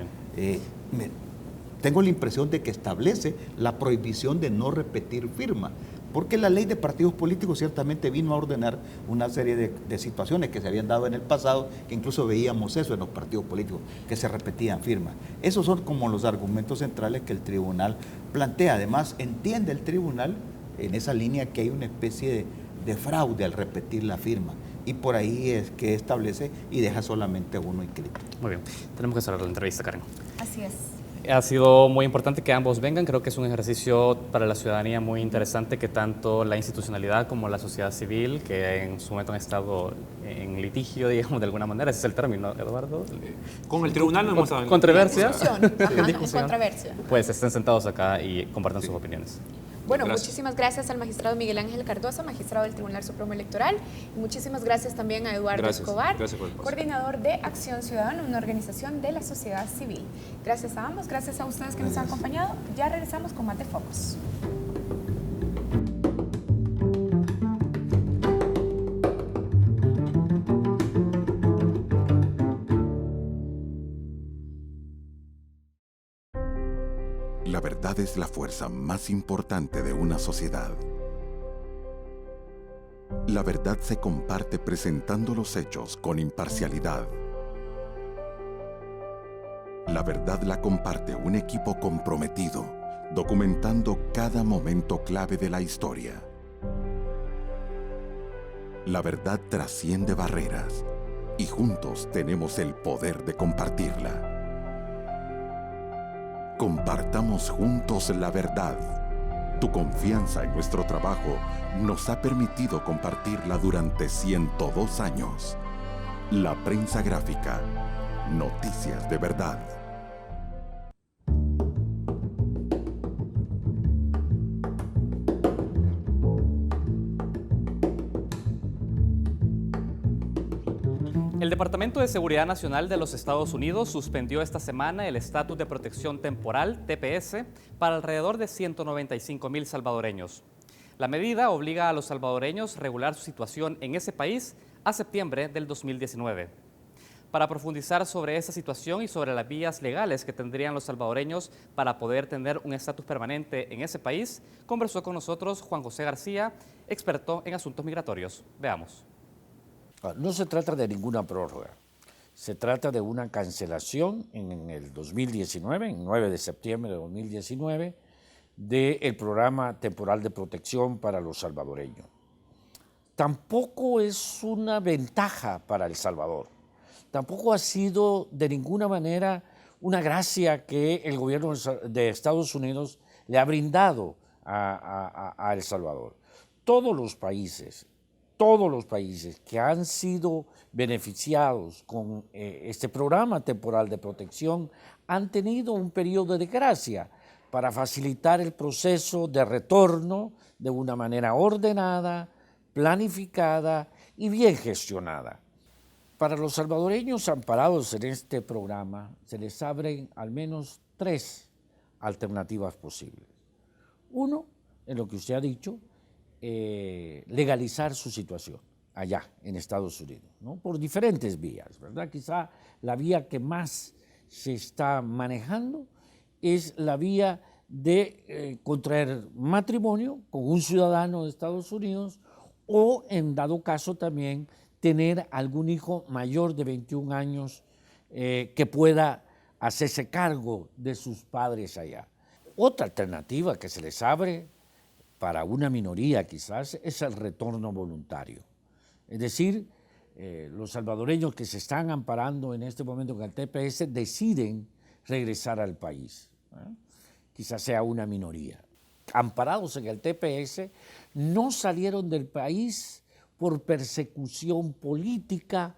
tengo la impresión de que establece la prohibición de no repetir firma, porque la ley de partidos políticos ciertamente vino a ordenar una serie de situaciones que se habían dado en el pasado, que incluso veíamos eso en los partidos políticos, que se repetían firmas. Esos son como los argumentos centrales que el tribunal plantea. Además, entiende el tribunal en esa línea que hay una especie de fraude al repetir la firma. Y por ahí es que establece y deja solamente uno inscrito. Muy bien, tenemos que cerrar la entrevista, Karen. Así es. Ha sido muy importante que ambos vengan, creo que es un ejercicio para la ciudadanía muy interesante que tanto la institucionalidad como la sociedad civil, que en su momento han estado en litigio, digamos, de alguna manera, ese es el término, Eduardo. Con el tribunal no hemos estado en controversia. Discusión. Controversia. Pues estén sentados acá y compartan sus opiniones. Bueno, Gracias. muchísimas gracias al magistrado Miguel Ángel Cardoso, magistrado del Tribunal Supremo Electoral, y muchísimas gracias también a Eduardo Escobar, Gracias por el espacio. coordinador de Acción Ciudadana, una organización de la sociedad civil. Gracias a ambos, gracias a ustedes que nos han acompañado. Ya regresamos con más de Focos. La verdad es la fuerza más importante de una sociedad. La verdad se comparte presentando los hechos con imparcialidad. La verdad la comparte un equipo comprometido, documentando cada momento clave de la historia. La verdad trasciende barreras y juntos tenemos el poder de compartirla. Compartamos juntos la verdad. Tu confianza en nuestro trabajo nos ha permitido compartirla durante 102 años. La prensa gráfica. Noticias de verdad. El Departamento de Seguridad Nacional de los Estados Unidos suspendió esta semana el estatus de protección temporal, TPS, para alrededor de 195,000 salvadoreños. La medida obliga a los salvadoreños a regular su situación en ese país a septiembre del 2019. Para profundizar sobre esa situación y sobre las vías legales que tendrían los salvadoreños para poder tener un estatus permanente en ese país, conversó con nosotros Juan José García, experto en asuntos migratorios. Veamos. No se trata de ninguna prórroga, se trata de una cancelación en el 2019, en 9 de septiembre de 2019, del programa temporal de protección para los salvadoreños. Tampoco es una ventaja para El Salvador, tampoco ha sido de ninguna manera una gracia que el gobierno de Estados Unidos le ha brindado a El Salvador. Todos los países que han sido beneficiados con este programa temporal de protección han tenido un periodo de gracia para facilitar el proceso de retorno de una manera ordenada, planificada y bien gestionada. Para los salvadoreños amparados en este programa se les abren al menos 3 alternativas posibles. Uno, en lo que usted ha dicho, legalizar su situación allá en Estados Unidos, ¿no? Por diferentes vías, ¿verdad? Quizá la vía que más se está manejando es la vía de contraer matrimonio con un ciudadano de Estados Unidos o, en dado caso, también tener algún hijo mayor de 21 años que pueda hacerse cargo de sus padres allá. Otra alternativa que se les abre para una minoría quizás, es el retorno voluntario. Es decir, los salvadoreños que se están amparando en este momento con el TPS deciden regresar al país. Quizás sea una minoría. Amparados en el TPS, no salieron del país por persecución política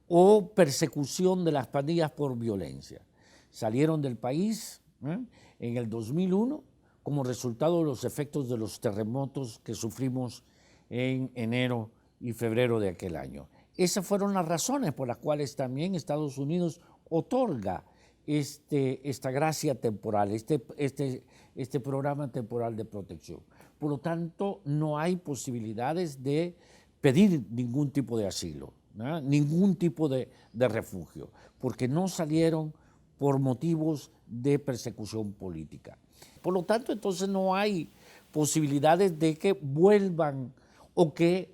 o persecución de las pandillas por violencia. Salieron del país en el 2001 como resultado de los efectos de los terremotos que sufrimos en enero y febrero de aquel año. Esas fueron las razones por las cuales también Estados Unidos otorga esta gracia temporal, este programa temporal de protección. Por lo tanto, no hay posibilidades de pedir ningún tipo de asilo, ¿no? Ningún tipo de refugio, porque no salieron por motivos de persecución política. Por lo tanto, entonces no hay posibilidades de que vuelvan o que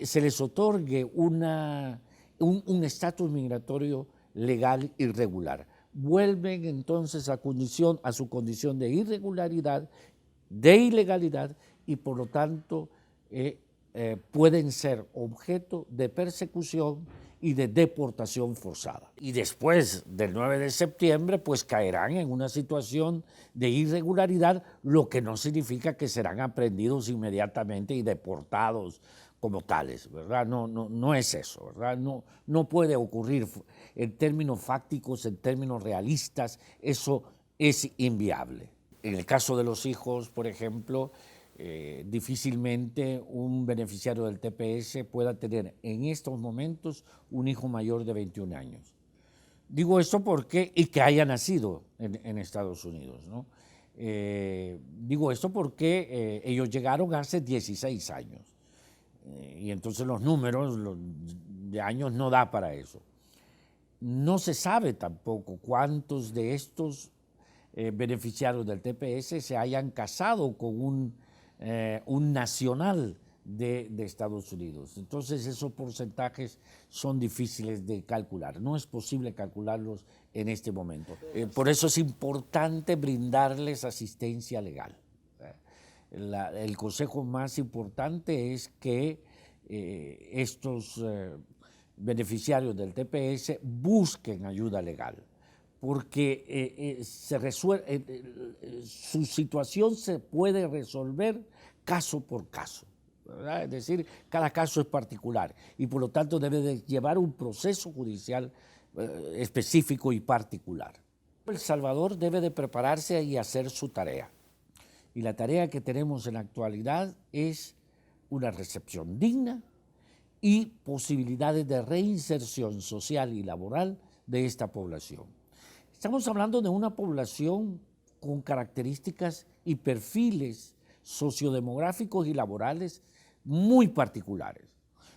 se les otorgue un estatus migratorio legal y regular. Vuelven entonces a su condición de irregularidad, de ilegalidad y por lo tanto pueden ser objeto de persecución y de deportación forzada. Y después del 9 de septiembre, pues caerán en una situación de irregularidad, lo que no significa que serán aprehendidos inmediatamente y deportados como tales, ¿verdad? No es eso, ¿verdad? No puede ocurrir en términos fácticos, en términos realistas, eso es inviable. En el caso de los hijos, por ejemplo, difícilmente un beneficiario del TPS pueda tener en estos momentos un hijo mayor de 21 años. Digo esto porque, y que haya nacido en Estados Unidos, ¿no? Digo esto porque ellos llegaron hace 16 años y entonces los números de años no da para eso. No se sabe tampoco cuántos de estos beneficiarios del TPS se hayan casado con un nacional de Estados Unidos. Entonces esos porcentajes son difíciles de calcular. No es posible calcularlos en este momento. Por eso es importante brindarles asistencia legal. El consejo más importante es que estos beneficiarios del TPS busquen ayuda legal, porque su situación se puede resolver caso por caso, ¿verdad? Es decir, cada caso es particular y por lo tanto debe de llevar un proceso judicial específico y particular. El Salvador debe de prepararse y hacer su tarea. Y la tarea que tenemos en la actualidad es una recepción digna y posibilidades de reinserción social y laboral de esta población. Estamos hablando de una población con características y perfiles sociodemográficos y laborales muy particulares.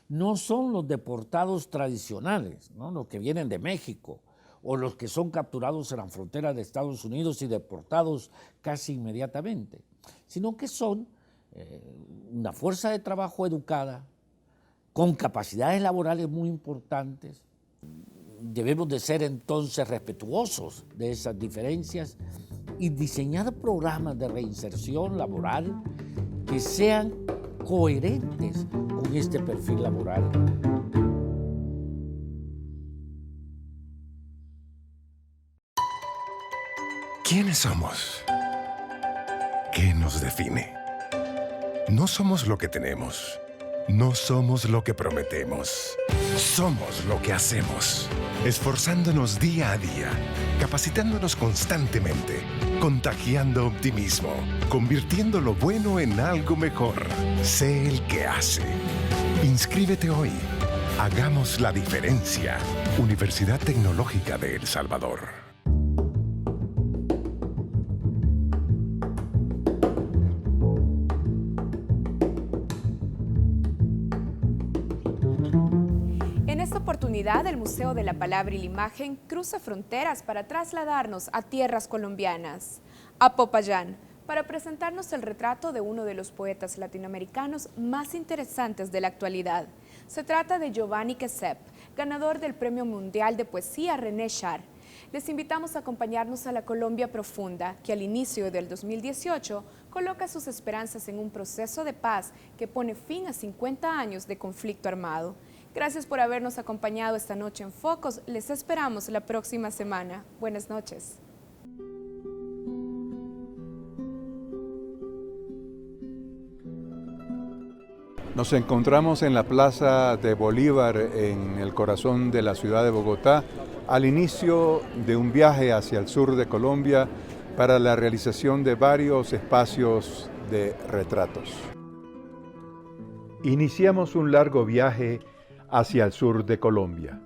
No son los deportados tradicionales, ¿no? Los que vienen de México o los que son capturados en la frontera de Estados Unidos y deportados casi inmediatamente, sino que son una fuerza de trabajo educada, con capacidades laborales muy importantes. Debemos de ser entonces respetuosos de esas diferencias y diseñar programas de reinserción laboral que sean coherentes con este perfil laboral. ¿Quiénes somos? ¿Qué nos define? No somos lo que tenemos. No somos lo que prometemos. Somos lo que hacemos. Esforzándonos día a día, capacitándonos constantemente, contagiando optimismo, convirtiendo lo bueno en algo mejor. Sé el que hace. Inscríbete hoy. Hagamos la diferencia. Universidad Tecnológica de El Salvador. El Museo de la Palabra y la Imagen cruza fronteras para trasladarnos a tierras colombianas, a Popayán, para presentarnos el retrato de uno de los poetas latinoamericanos más interesantes de la actualidad. Se trata de Giovanni Quesep, ganador del Premio Mundial de Poesía René Char. Les invitamos a acompañarnos a la Colombia profunda, que al inicio del 2018 coloca sus esperanzas en un proceso de paz que pone fin a 50 años de conflicto armado. Gracias por habernos acompañado esta noche en Focos. Les esperamos la próxima semana. Buenas noches. Nos encontramos en la Plaza de Bolívar, en el corazón de la ciudad de Bogotá, al inicio de un viaje hacia el sur de Colombia para la realización de varios espacios de retratos. Iniciamos un largo viaje hacia el sur de Colombia.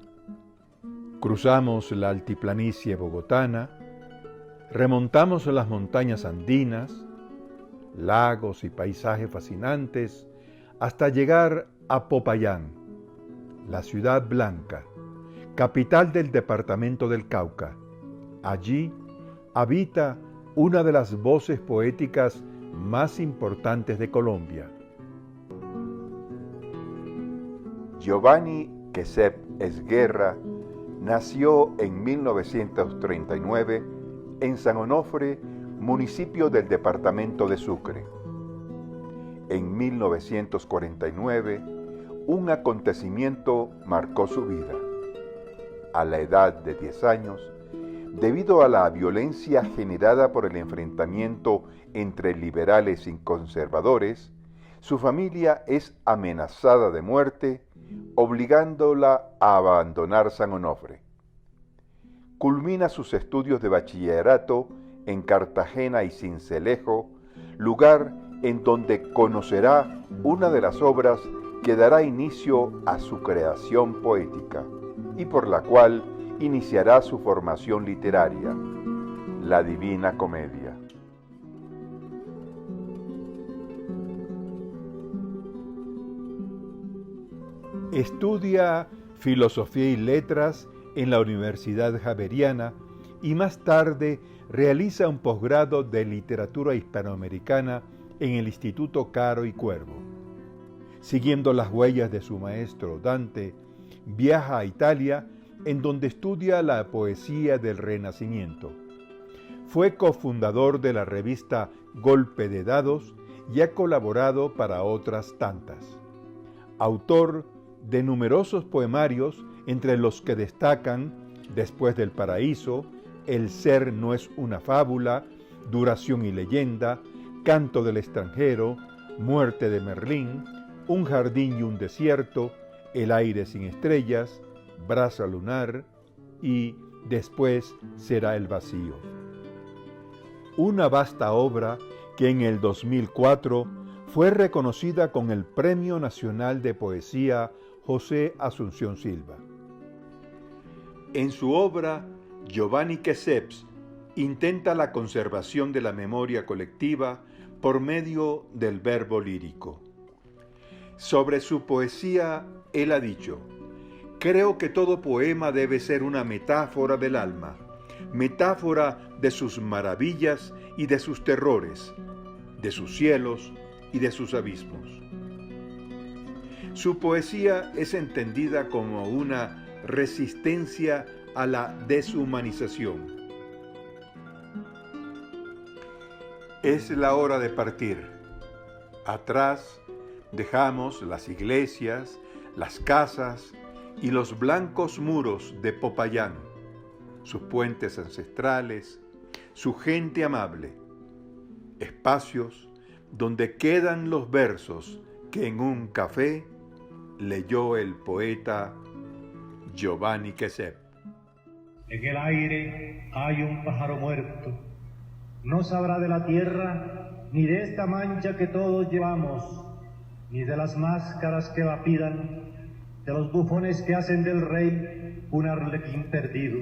Cruzamos la altiplanicie bogotana, remontamos las montañas andinas, lagos y paisajes fascinantes, hasta llegar a Popayán, la ciudad blanca, capital del departamento del Cauca. Allí habita una de las voces poéticas más importantes de Colombia. Giovanni Quesep Esguerra nació en 1939 en San Onofre, municipio del departamento de Sucre. En 1949, un acontecimiento marcó su vida. A la edad de 10 años, debido a la violencia generada por el enfrentamiento entre liberales y conservadores, su familia es amenazada de muerte, obligándola a abandonar San Onofre. Culmina sus estudios de bachillerato en Cartagena y Sincelejo, lugar en donde conocerá una de las obras que dará inicio a su creación poética y por la cual iniciará su formación literaria, la Divina Comedia. Estudia Filosofía y Letras en la Universidad Javeriana y más tarde realiza un posgrado de Literatura Hispanoamericana en el Instituto Caro y Cuervo. Siguiendo las huellas de su maestro Dante, viaja a Italia, en donde estudia la poesía del Renacimiento. Fue cofundador de la revista Golpe de Dados y ha colaborado para otras tantas. Autor de numerosos poemarios, entre los que destacan Después del Paraíso, El ser no es una fábula, Duración y leyenda, Canto del extranjero, Muerte de Merlín, Un jardín y un desierto, El aire sin estrellas, Brasa lunar y Después será el vacío. Una vasta obra que en el 2004 fue reconocida con el Premio Nacional de Poesía José Asunción Silva. En su obra, Giovanni Queseps intenta la conservación de la memoria colectiva por medio del verbo lírico. Sobre su poesía, él ha dicho: creo que todo poema debe ser una metáfora del alma, metáfora de sus maravillas y de sus terrores, de sus cielos y de sus abismos. Su poesía es entendida como una resistencia a la deshumanización. Es la hora de partir. Atrás dejamos las iglesias, las casas y los blancos muros de Popayán, sus puentes ancestrales, su gente amable, espacios donde quedan los versos que en un café leyó el poeta Giovanni Queseps. En el aire hay un pájaro muerto, no sabrá de la tierra, ni de esta mancha que todos llevamos, ni de las máscaras que lapidan, de los bufones que hacen del rey un arlequín perdido.